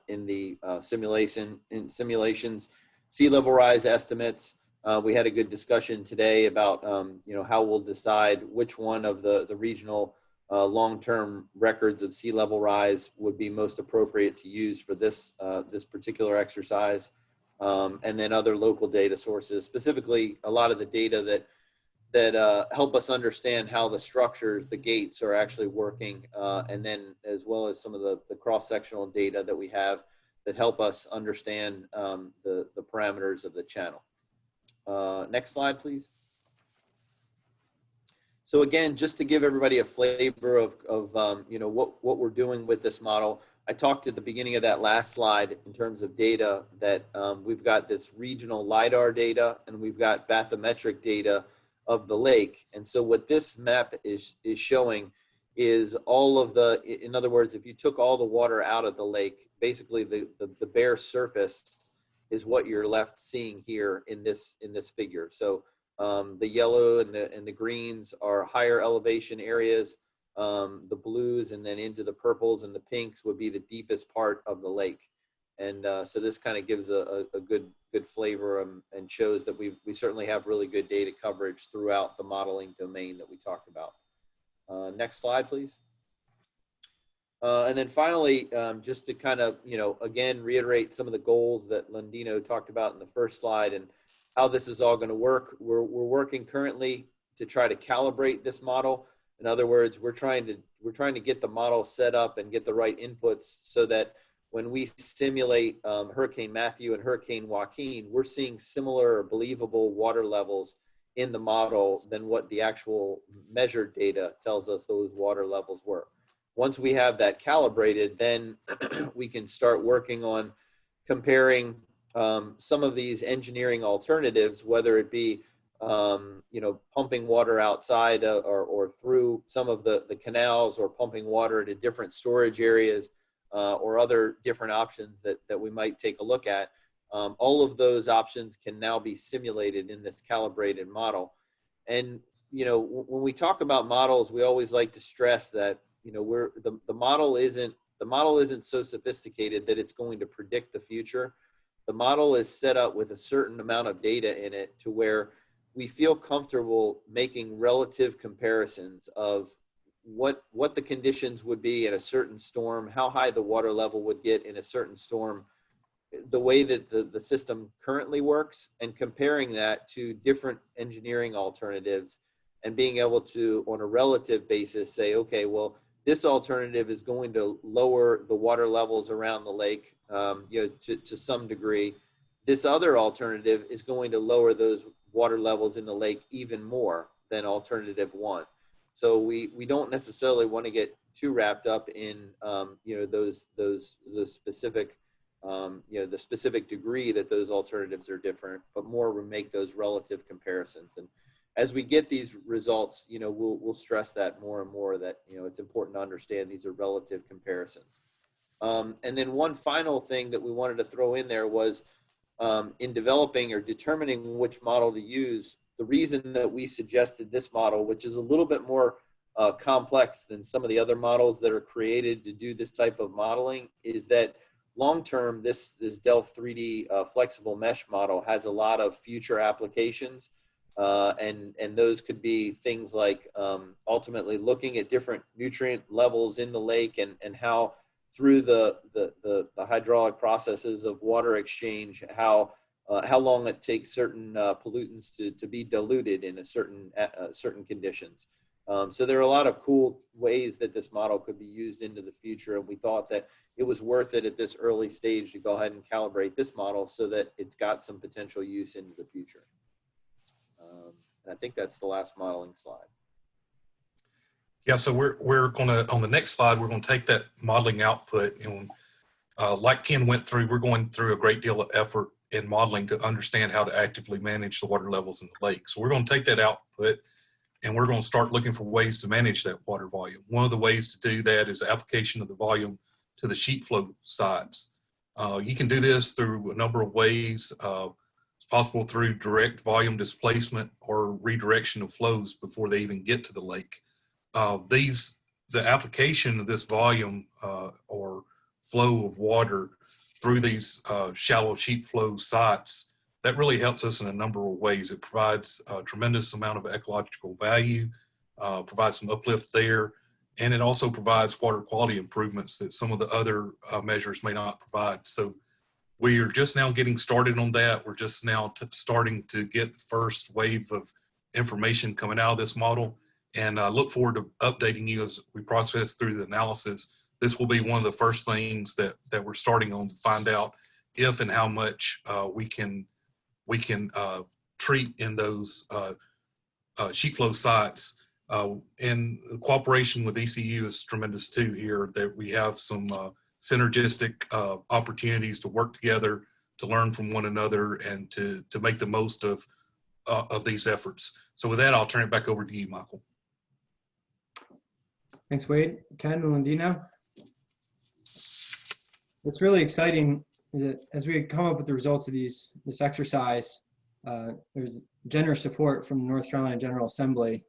simulations, sea level rise estimates. We had a good discussion today about how we'll decide which one of the regional long-term records of sea level rise would be most appropriate to use for this particular exercise, and then other local data sources, specifically a lot of the data that help us understand how the structures, the gates are actually working, and then as well as some of the cross-sectional data that we have that help us understand the parameters of the channel. Next slide, please. So again, just to give everybody a flavor of what we're doing with this model, I talked at the beginning of that last slide in terms of data that we've got this regional LiDAR data and we've got bathymetric data of the lake. And so what this map is showing is all of in other words, if you took all the water out of the lake, basically the bare surface is what you're left seeing here in this figure. So the yellow and the greens are higher elevation areas. The blues and then into the purples and the pinks would be the deepest part of the lake. And so this kind of gives a good flavor and shows that we certainly have really good data coverage throughout the modeling domain that we talked about. Next slide, please. And then finally, just to kind of, again, reiterate some of the goals that Lundino talked about in the first slide and how this is all going to work. We're working currently to try to calibrate this model. In other words, we're trying to get the model set up and get the right inputs so that when we simulate Hurricane Matthew and Hurricane Joaquin, we're seeing similar believable water levels in the model than what the actual measured data tells us those water levels were. Once we have that calibrated, then we can start working on comparing some of these engineering alternatives, whether it be pumping water outside or through some of the canals or pumping water to different storage areas or other different options that we might take a look at. All of those options can now be simulated in this calibrated model. And, when we talk about models, we always like to stress that, the model isn't so sophisticated that it's going to predict the future. The model is set up with a certain amount of data in it to where we feel comfortable making relative comparisons of what the conditions would be in a certain storm, how high the water level would get in a certain storm, the way that the system currently works, and comparing that to different engineering alternatives and being able to, on a relative basis, say, okay, well, this alternative is going to lower the water levels around the lake to some degree. This other alternative is going to lower those water levels in the lake even more than alternative one. So we don't necessarily want to get too wrapped up in those specific the specific degree that those alternatives are different, but more we make those relative comparisons. And as we get these results, we'll stress that more and more that it's important to understand these are relative comparisons. And then one final thing that we wanted to throw in there was in developing or determining which model to use. The reason that we suggested this model, which is a little bit more complex than some of the other models that are created to do this type of modeling, is that long-term, this Delft 3D flexible mesh model has a lot of future applications, and those could be things like ultimately looking at different nutrient levels in the lake and how through the hydraulic processes of water exchange, how how long it takes certain pollutants to be diluted in a certain conditions. So there are a lot of cool ways that this model could be used into the future, and we thought that it was worth it at this early stage to go ahead and calibrate this model so that it's got some potential use into the future. And I think that's the last modeling slide. Yeah, so we're gonna, on the next slide, we're gonna take that modeling output, and like Ken went through, we're going through a great deal of effort in modeling to understand how to actively manage the water levels in the lake. So we're gonna take that output and we're gonna start looking for ways to manage that water volume. One of the ways to do that is application of the volume to the sheet flow sites. You can do this through a number of ways. It's possible through direct volume displacement or redirection of flows before they even get to the lake. The application of this volume or flow of water through these shallow sheet flow sites, that really helps us in a number of ways. It provides a tremendous amount of ecological value, provides some uplift there, and it also provides water quality improvements that some of the other measures may not provide. So we are just now getting started on that. We're just now starting to get the first wave of information coming out of this model, and I look forward to updating you as we process through the analysis. This will be one of the first things that we're starting on to find out if and how much we can treat in those sheet flow sites. And cooperation with ECU is tremendous too here, that we have some synergistic opportunities to work together, to learn from one another, and to make the most of these efforts. So with that, I'll turn it back over to you, Michael. Thanks, Wade. Ken, Melandino. It's really exciting that as we come up with the results of this exercise, there's generous support from the North Carolina General Assembly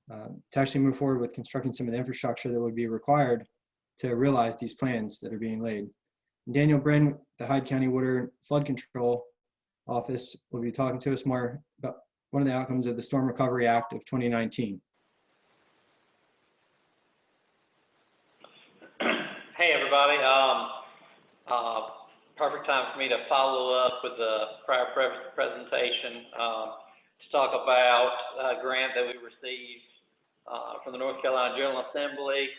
to actually move forward with constructing some of the infrastructure that would be required to realize these plans that are being laid. And Daniel Brin, the Hyde County Water and Flood Control Office, will be talking to us more about one of the outcomes of the Storm Recovery Act of 2019. Hey everybody, perfect time for me to follow up with the prior presentation to talk about a grant that we received from the North Carolina General Assembly.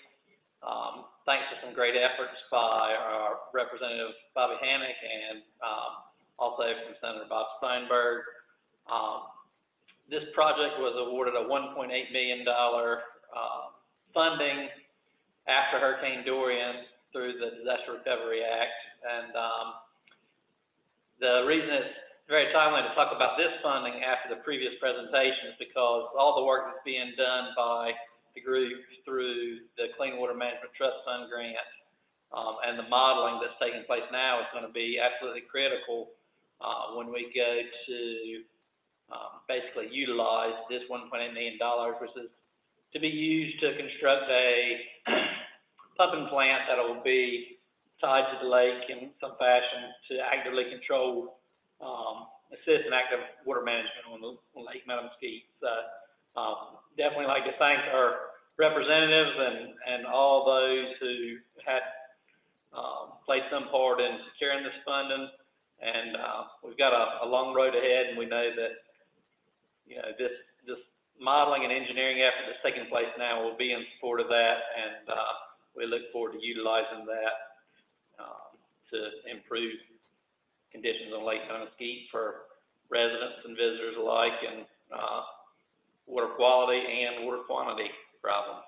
Thanks to some great efforts by our Representative Bobby Hannock and also from Senator Bob Steinberg. This project was awarded a $1.8 million funding after Hurricane Dorian through the Disaster Recovery Act. And the reason it's very timely to talk about this funding after the previous presentation is because all the work that's being done by the group through the Clean Water Management Trust Fund grant and the modeling that's taking place now is going to be absolutely critical when we go to basically utilize this $1.8 million, which is to be used to construct a pumping plant that will be tied to the lake in some fashion to actively control, assist in active water management on Lake Mattamuskeet. So definitely like to thank our representatives and all those who had played some part in securing this funding. And we've got a long road ahead, and we know that this modeling and engineering effort that's taking place now will be in support of that, and we look forward to utilizing that to improve conditions on Lake Mattamuskeet for residents and visitors alike, and water quality and water quantity problems.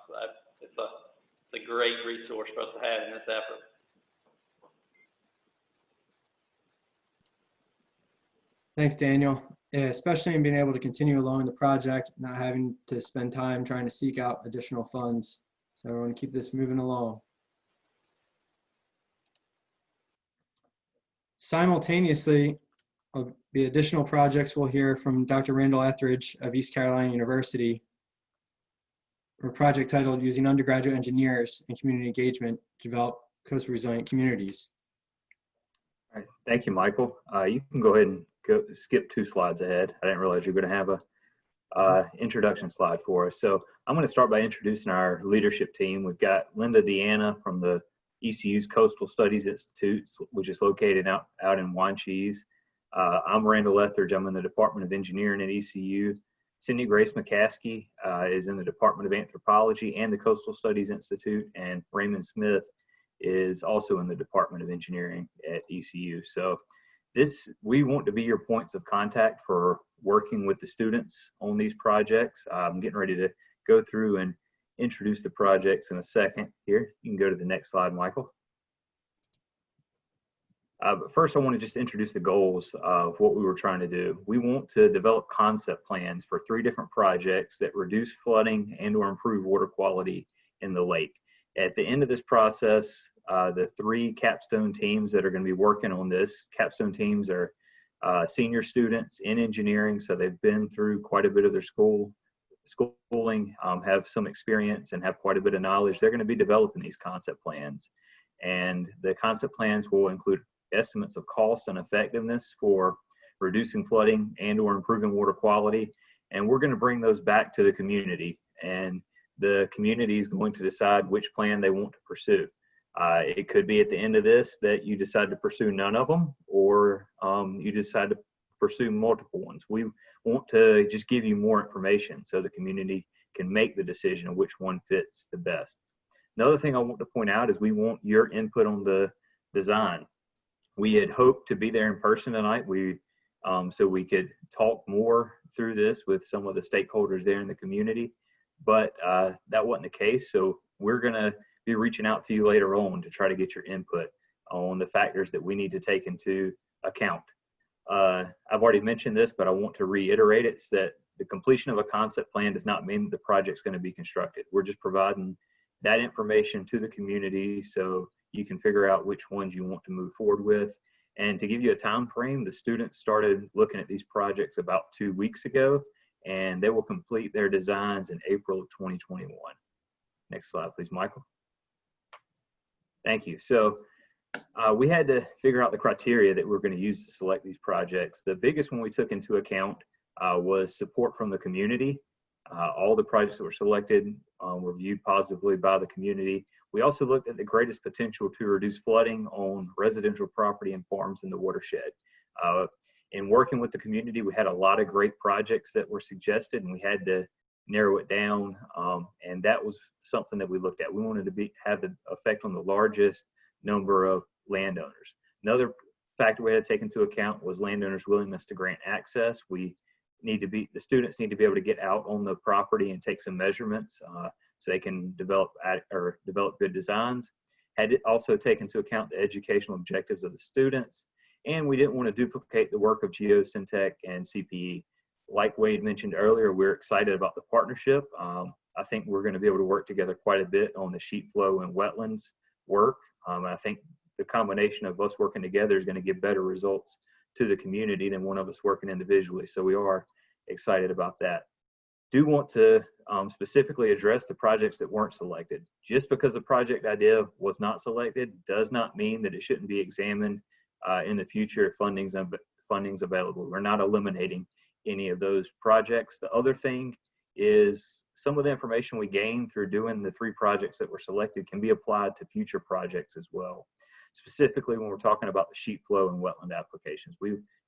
It's a great resource for us to have in this effort. Thanks, Daniel. Especially in being able to continue along the project, not having to spend time trying to seek out additional funds. So we want to keep this moving along. Simultaneously, the additional projects we'll hear from Dr. Randall Etheridge of East Carolina University, for a project titled Using Undergraduate Engineers and Community Engagement to Develop Coastal Resilient Communities. All right, thank you, Michael. You can go ahead and skip 2 slides ahead. I didn't realize you were going to have a introduction slide for us. So I'm going to start by introducing our leadership team. We've got Linda Deanna from the ECU's Coastal Studies Institute, which is located out in Wanchese. I'm Randall Lethridge. I'm in the Department of Engineering at ECU. Cindy Grace McCaskey is in the Department of Anthropology and the Coastal Studies Institute, and Raymond Smith is also in the Department of Engineering at ECU. So we want to be your points of contact for working with the students on these projects. I'm getting ready to go through and introduce the projects in a second here. You can go to the next slide, Michael. But first, I want to just introduce the goals of what we were trying to do. We want to develop concept plans for 3 different projects that reduce flooding and or improve water quality in the lake. At the end of this process, the 3 capstone teams that are going to be working on this, capstone teams are senior students in engineering, so they've been through quite a bit of their schooling, have some experience and have quite a bit of knowledge. They're going to be developing these concept plans. And the concept plans will include estimates of cost and effectiveness for reducing flooding and or improving water quality. And we're going to bring those back to the community, and the community is going to decide which plan they want to pursue. It could be at the end of this that you decide to pursue none of them, or you decide to pursue multiple ones. We want to just give you more information so the community can make the decision of which one fits the best. Another thing I want to point out is we want your input on the design. We had hoped to be there in person tonight, so we could talk more through this with some of the stakeholders there in the community, but that wasn't the case. So we're going to be reaching out to you later on to try to get your input on the factors that we need to take into account. I've already mentioned this, but I want to reiterate it. It's that the completion of a concept plan does not mean that the project's going to be constructed. We're just providing that information to the community so you can figure out which ones you want to move forward with. And to give you a time frame, the students started looking at these projects about 2 weeks ago, and they will complete their designs in April of 2021. Next slide, please, Michael. Thank you. So we had to figure out the criteria that we're going to use to select these projects. The biggest one we took into account was support from the community. All the projects that were selected were viewed positively by the community. We also looked at the greatest potential to reduce flooding on residential property and farms in the watershed. In working with the community, we had a lot of great projects that were suggested, and we had to narrow it down, and that was something that we looked at. We wanted to have the effect on the largest number of landowners. Another factor we had to take into account was landowners' willingness to grant access. The students need to be able to get out on the property and take some measurements so they can develop good designs. Had to also take into account the educational objectives of the students, and we didn't want to duplicate the work of Geosyntec and CPE. Like Wade mentioned earlier, we're excited about the partnership. I think we're going to be able to work together quite a bit on the sheet flow and wetlands work. I think the combination of us working together is going to give better results to the community than one of us working individually. So we are excited about that. Do want to specifically address the projects that weren't selected. Just because the project idea was not selected does not mean that it shouldn't be examined in the future if funding's available. We're not eliminating any of those projects. The other thing is some of the information we gained through doing the 3 projects that were selected can be applied to future projects as well. Specifically, when we're talking about the sheet flow and wetland applications,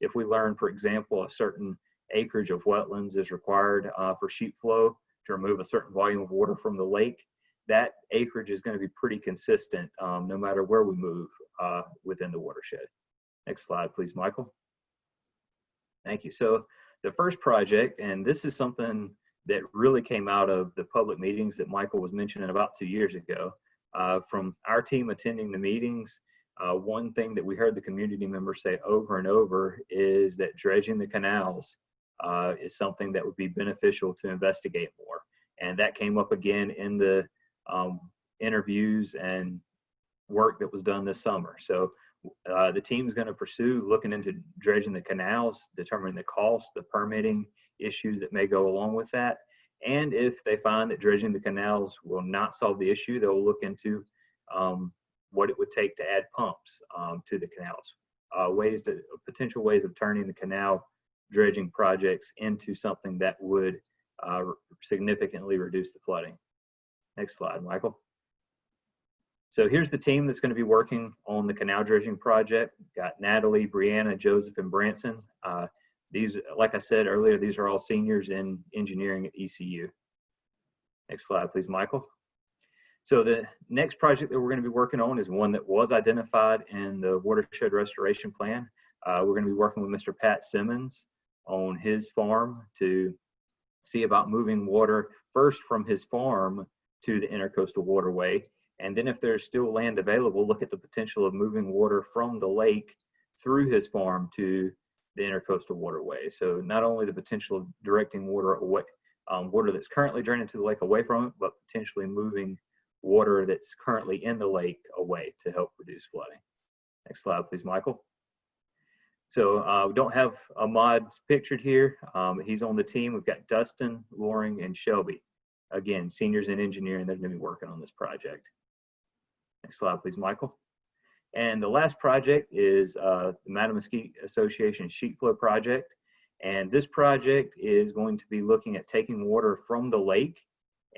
if we learn, for example, a certain acreage of wetlands is required for sheet flow to remove a certain volume of water from the lake, that acreage is going to be pretty consistent no matter where we move within the watershed. Next slide, please, Michael. Thank you. So the first project, and this is something that really came out of the public meetings that Michael was mentioning about 2 years ago. From our team attending the meetings, one thing that we heard the community members say over and over is that dredging the canals is something that would be beneficial to investigate more. And that came up again in the interviews and work that was done this summer. So the team's going to pursue looking into dredging the canals, determining the cost, the permitting issues that may go along with that. And if they find that dredging the canals will not solve the issue, they'll look into what it would take to add pumps to the canals, potential ways of turning the canal dredging projects into something that would significantly reduce the flooding. Next slide, Michael. So here's the team that's going to be working on the canal dredging project. Got Natalie, Brianna, Joseph, and Branson. These, like I said earlier, these are all seniors in engineering at ECU. Next slide, please, Michael. So the next project that we're going to be working on is one that was identified in the watershed restoration plan. We're going to be working with Mr. Pat Simmons on his farm to see about moving water first from his farm to the intercoastal waterway. And then if there's still land available, look at the potential of moving water from the lake through his farm to the intercoastal waterway. So not only the potential of directing water away, water that's currently draining to the lake away from it, but potentially moving water that's currently in the lake away to help reduce flooding. Next slide, please, Michael. So we don't have Ahmad pictured here. He's on the team. We've got Dustin, Loring, and Shelby. Again, seniors in engineering, they're going to be working on this project. Next slide, please, Michael. And the last project is the Mattamuskeet Association sheet flow project. And this project is going to be looking at taking water from the lake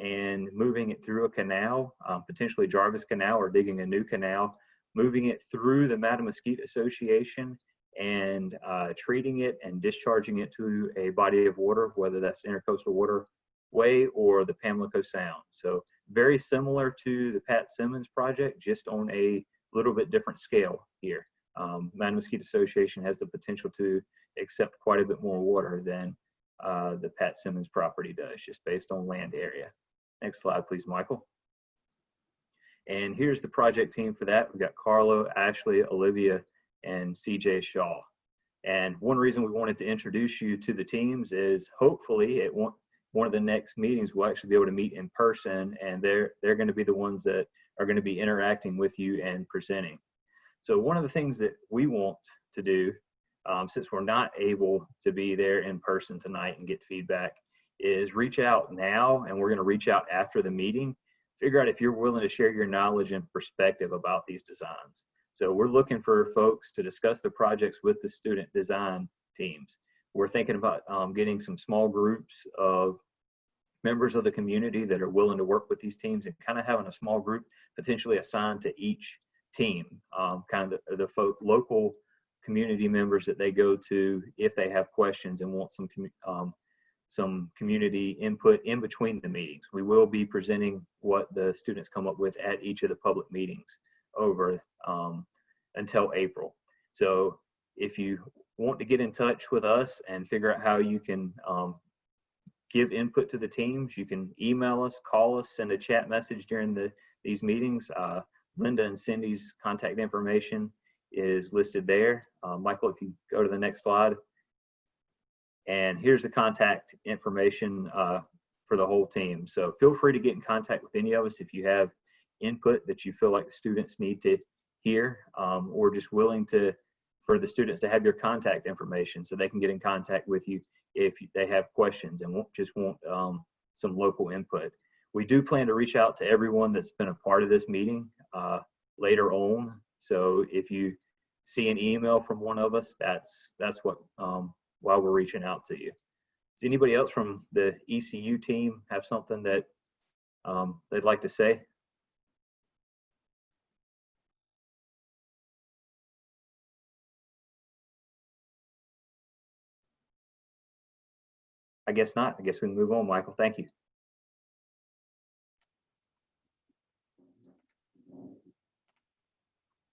and moving it through a canal, potentially Jarvis Canal, or digging a new canal, moving it through the Mattamuskeet Association and treating it and discharging it to a body of water, whether that's Intercoastal Waterway or the Pamlico Sound. So very similar to the Pat Simmons project, just on a little bit different scale here. Mattamuskeet Association has the potential to accept quite a bit more water than the Pat Simmons property does, just based on land area. Next slide, please, Michael. And here's the project team for that. We've got Carlo, Ashley, Olivia, and CJ Shaw. And one reason we wanted to introduce you to the teams is hopefully at one of the next meetings we'll actually be able to meet in person, and they're going to be the ones that are going to be interacting with you and presenting. So one of the things that we want to do, since we're not able to be there in person tonight and get feedback, is reach out now, and we're going to reach out after the meeting, figure out if you're willing to share your knowledge and perspective about these designs. So we're looking for folks to discuss the projects with the student design teams. We're thinking about getting some small groups of members of the community that are willing to work with these teams, and kind of having a small group potentially assigned to each team, kind of the local community members that they go to if they have questions and want some community input in between the meetings. We will be presenting what the students come up with at each of the public meetings over until April. So if you want to get in touch with us and figure out how you can give input to the teams, you can email us, call us, send a chat message during these meetings. Linda and Cindy's contact information is listed there. Michael, if you go to the next slide. And here's the contact information for the whole team. So feel free to get in contact with any of us if you have input that you feel like the students need to hear, or just willing for the students to have your contact information so they can get in contact with you if they have questions and want some local input. We do plan to reach out to everyone that's been a part of this meeting later on. So if you see an email from one of us, that's what why we're reaching out to you. Does anybody else from the ECU team have something that they'd like to say? I guess not. I guess we can move on, Michael. Thank you.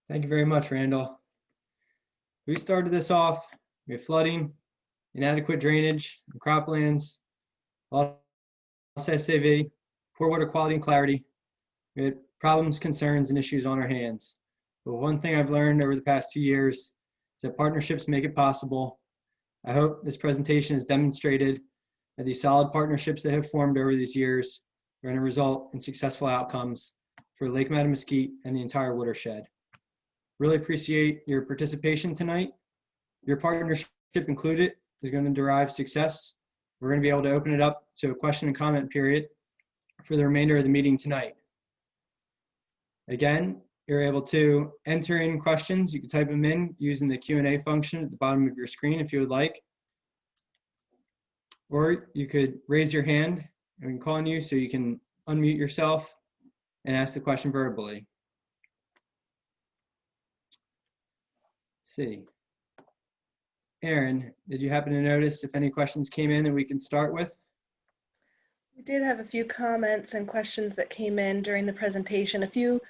Thank you very much, Randall. We started this off with flooding, inadequate drainage, croplands, loss SAV, poor water quality and clarity. We had problems, concerns, and issues on our hands. But one thing I've learned over the past 2 years is that partnerships make it possible. I hope this presentation has demonstrated that these solid partnerships that have formed over these years are going to result in successful outcomes for Lake Mattamuskeet and the entire watershed. Really appreciate your participation tonight. Your partnership included is going to derive success. We're going to be able to open it up to a question and comment period for the remainder of the meeting tonight. Again, you're able to enter in questions. You can type them in using the Q&A function at the bottom of your screen if you would like. Or you could raise your hand and we can call on you so you can unmute yourself and ask the question verbally. see. Aaron, did you happen to notice if any questions came in that we can start with? We did have a few comments and questions that came in during the presentation. A few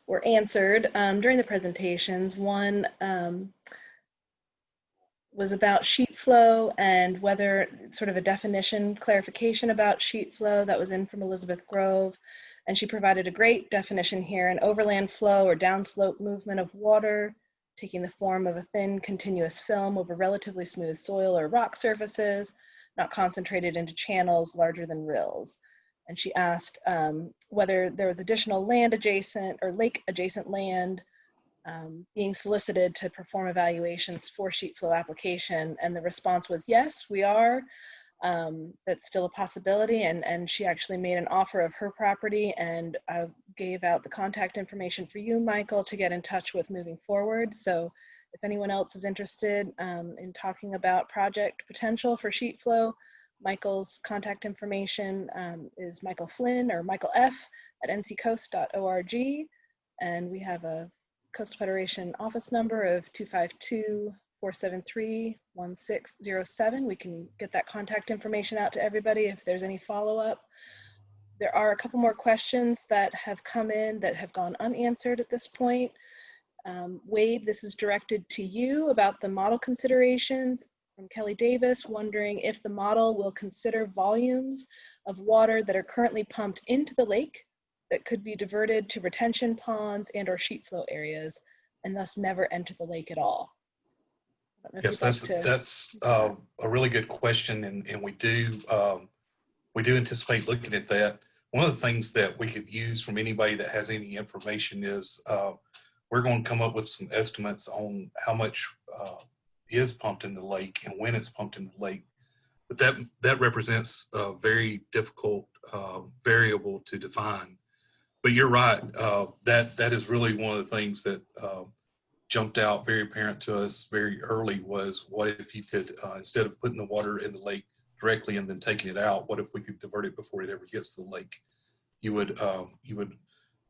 were answered during the presentations. One was about sheet flow and whether sort of a definition clarification about sheet flow that was in from Elizabeth Grove. And she provided a great definition here: an overland flow or downslope movement of water taking the form of a thin continuous film over relatively smooth soil or rock surfaces, not concentrated into channels larger than rills. And she asked whether there was additional land adjacent or lake adjacent land being solicited to perform evaluations for sheet flow application. And the response was yes, we are. That's still a possibility. And she actually made an offer of her property and gave out the contact information for you, Michael, to get in touch with moving forward. So if anyone else is interested in talking about project potential for sheet flow, Michael's contact information is Michael Flynn or Michael F at nccoast.org. And we have a Coastal Federation office number of 252-473-1607. We can get that contact information out to everybody if there's any follow-up. There are a couple more questions that have come in that have gone unanswered at this point. Wade, this is directed to you about the model considerations from Kelly Davis, wondering if the model will consider volumes of water that are currently pumped into the lake that could be diverted to retention ponds and or sheet flow areas and thus never enter the lake at all. Yes, that's a really good question, and we do anticipate looking at that. One of the things that we could use from anybody that has any information is we're going to come up with some estimates on how much is pumped in the lake and when it's pumped in the lake. But that represents a very difficult variable to define. But you're right, that is really one of the things that jumped out very apparent to us very early was what if you could, instead of putting the water in the lake directly and then taking it out, what if we could divert it before it ever gets to the lake? You would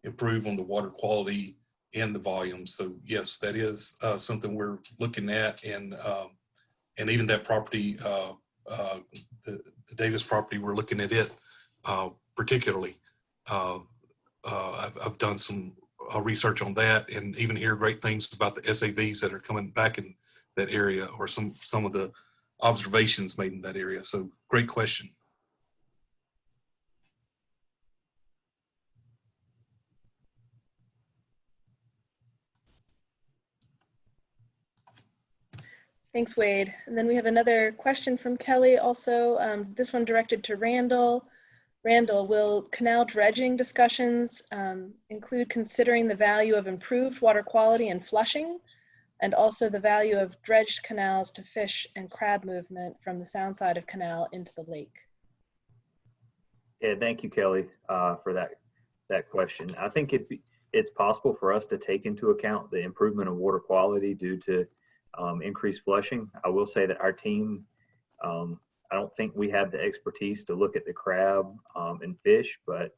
improve on the water quality and the volume. So yes, that is something we're looking at, and even that property, the Davis property, we're looking at it particularly. I've done some research on that, and even hear great things about the SAVs that are coming back in that area, or some of the observations made in that area. So great question. Thanks, Wade. And then we have another question from Kelly also, this one directed to Randall. Randall, will canal dredging discussions include considering the value of improved water quality and flushing, and also the value of dredged canals to fish and crab movement from the sound side of canal into the lake? Yeah, thank you, Kelly, for that question. I think it's possible for us to take into account the improvement of water quality due to increased flushing. I will say that our team, I don't think we have the expertise to look at the crab and fish, but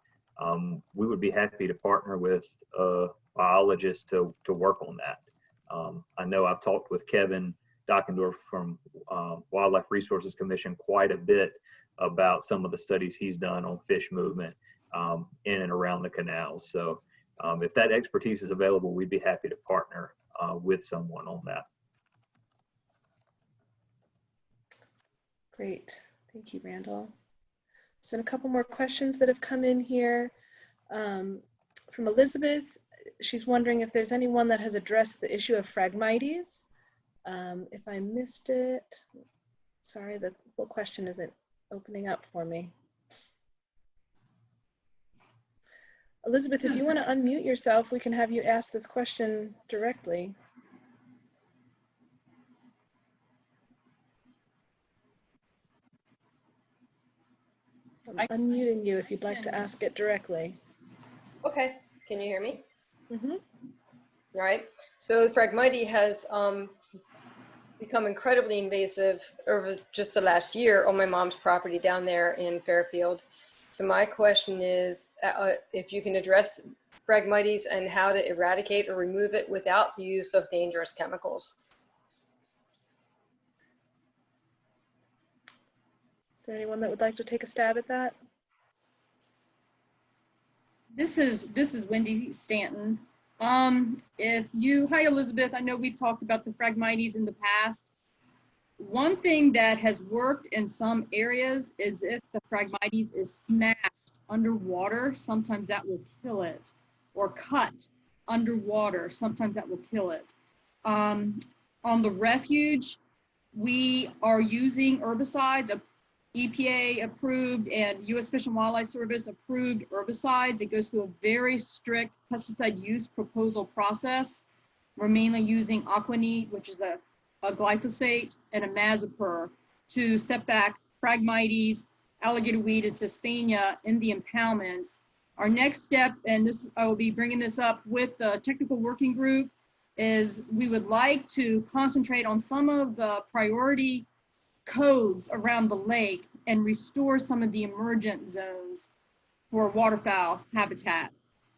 we would be happy to partner with a biologist to work on that. I know I've talked with Kevin Dockendorf from Wildlife Resources Commission quite a bit about some of the studies he's done on fish movement in and around the canals. So if that expertise is available, we'd be happy to partner with someone on that. Great, thank you, Randall. There's been a couple more questions that have come in here. From Elizabeth, she's wondering if there's anyone that has addressed the issue of Phragmites. If I missed it, sorry, the whole question isn't opening up for me. Elizabeth, if you want to unmute yourself, we can have you ask this question directly. I'm unmuting you if you'd like to ask it directly. Okay, can you hear me? Mm-hmm. All right, so Phragmites has become incredibly invasive over just the last year on my mom's property down there in Fairfield. So my question is if you can address Phragmites and how to eradicate or remove it without the use of dangerous chemicals. there anyone that would like to take a stab at that? This is Wendy Stanton. Hi Elizabeth, I know we've talked about the Phragmites in the past. One thing that has worked in some areas is if the Phragmites is smashed underwater, sometimes that will kill it, or cut underwater, sometimes that will kill it. On the refuge, we are using herbicides, EPA approved and U.S. Fish and Wildlife Service approved herbicides. It goes through a very strict pesticide use proposal process. We're mainly using Aquanit, which is a glyphosate, and a Mazipur to set back Phragmites, alligator weed, and Sesbania in the impoundments. Our next step, and this I will be bringing this up with the technical working group, is we would like to concentrate on some of the priority codes around the lake and restore some of the emergent zones for waterfowl habitat.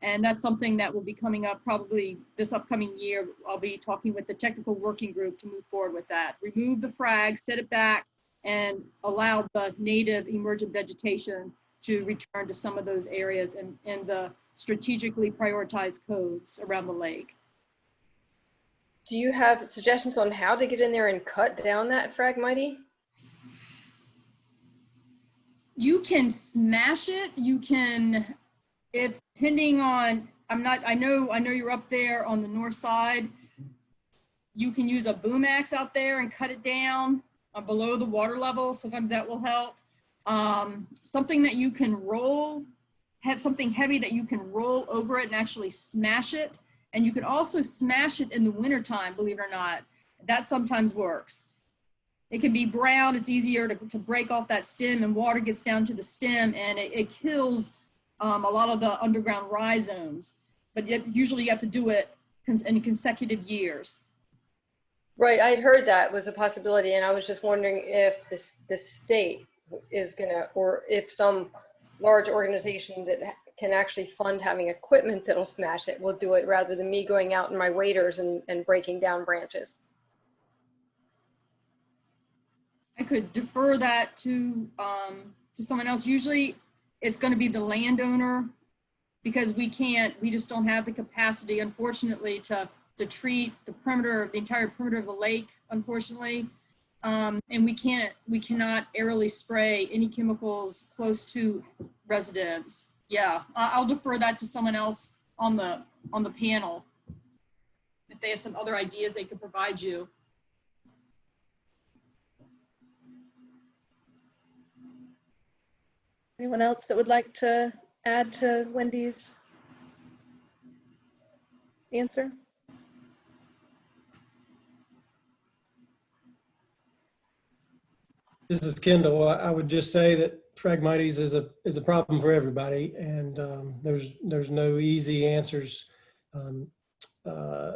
And that's something that will be coming up probably this upcoming year. I'll be talking with the technical working group to move forward with that. Remove the frag, set it back, and allow the native emergent vegetation to return to some of those areas in the strategically prioritized codes around the lake. Do you have suggestions on how to get in there and cut down that Phragmite? You can smash it. You can, if depending on, I know you're up there on the north side. You can use a boom axe out there and cut it down below the water level. Sometimes that will help. Something that you can roll, have something heavy that you can roll over it and actually smash it. And you can also smash it in the wintertime, believe it or not. That sometimes works. It can be brown, it's easier to break off that stem, and water gets down to the stem, and it kills a lot of the underground rhizomes. But usually you have to do it in consecutive years. Right, I had heard that was a possibility, and I was just wondering if the state is gonna, or if some large organization that can actually fund having equipment that'll smash it will do it, rather than me going out in my waders and breaking down branches. I could defer that to someone else. Usually it's going to be the landowner, because we just don't have the capacity, unfortunately, to treat the entire perimeter of the lake, unfortunately. And we cannot aerially spray any chemicals close to residents. Yeah, I'll defer that to someone else on the panel. If they have some other ideas they could provide you. Anyone else that would like to add to Wendy's answer? This is Kendall. I would just say that Phragmites is a problem for everybody, and there's no easy answers,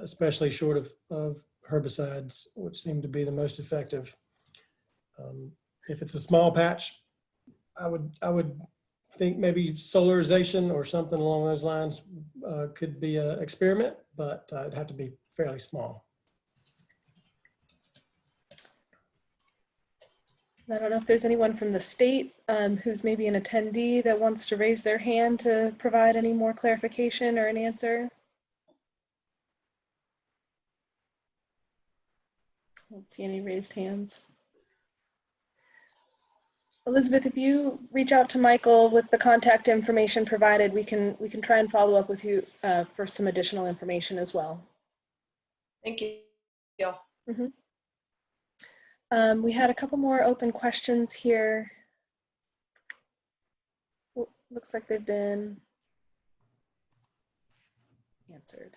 especially short of herbicides, which seem to be the most effective. If it's a small patch, I would think maybe solarization or something along those lines could be an experiment, but it'd have to be fairly small. I don't know if there's anyone from the state who's maybe an attendee that wants to raise their hand to provide any more clarification or an answer. I don't see any raised hands. Elizabeth, if you reach out to Michael with the contact information provided, we can try and follow up with you for some additional information as well. Thank you. Mm-hmm. We had a couple more open questions here. Looks like they've been answered.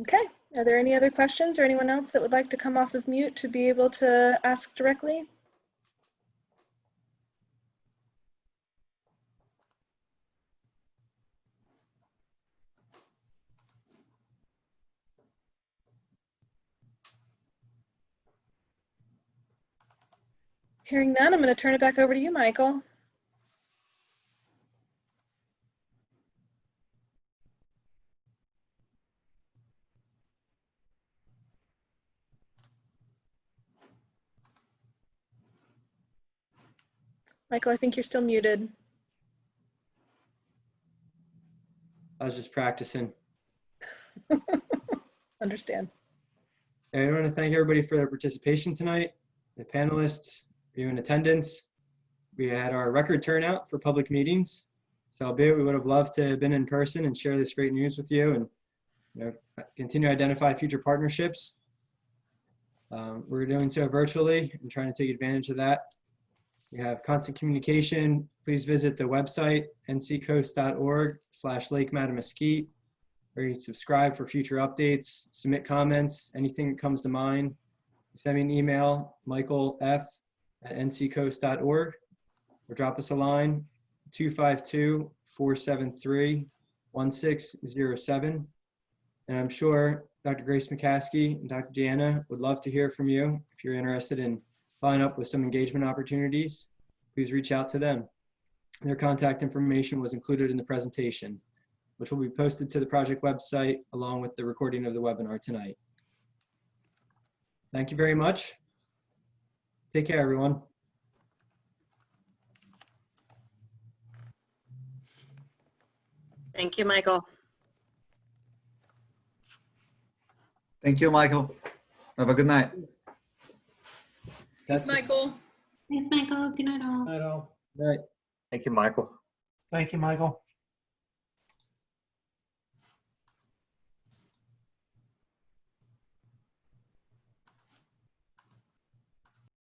Okay, are there any other questions or anyone else that would like to come off of mute to be able to ask directly? Hearing none, I'm going to turn it back over to you, Michael. Michael, I think you're still muted. I was just practicing. Understand. I want to thank everybody for their participation tonight, the panelists, you in attendance. We had our record turnout for public meetings. So albeit we would have loved to have been in person and share this great news with you and continue to identify future partnerships. We're doing so virtually and trying to take advantage of that. We have constant communication. Please visit the website, nccoast.org/Lake Mattamuskeet, where you can subscribe for future updates, submit comments, anything that comes to mind. Send me an email, michaelf@nccoast.org, or drop us a line, 252-473-1607. And I'm sure Dr. Grace McCaskey and Dr. Deanna would love to hear from you. If you're interested in following up with some engagement opportunities, please reach out to them. Their contact information was included in the presentation, which will be posted to the project website along with the recording of the webinar tonight. Thank you very much. Take care, everyone. Thank you, Michael. Thank you, Michael. Have a good night. Thanks, Michael. Thanks, Michael. Good night, all. Night all. Right. Thank you, Michael. Thank you, Michael.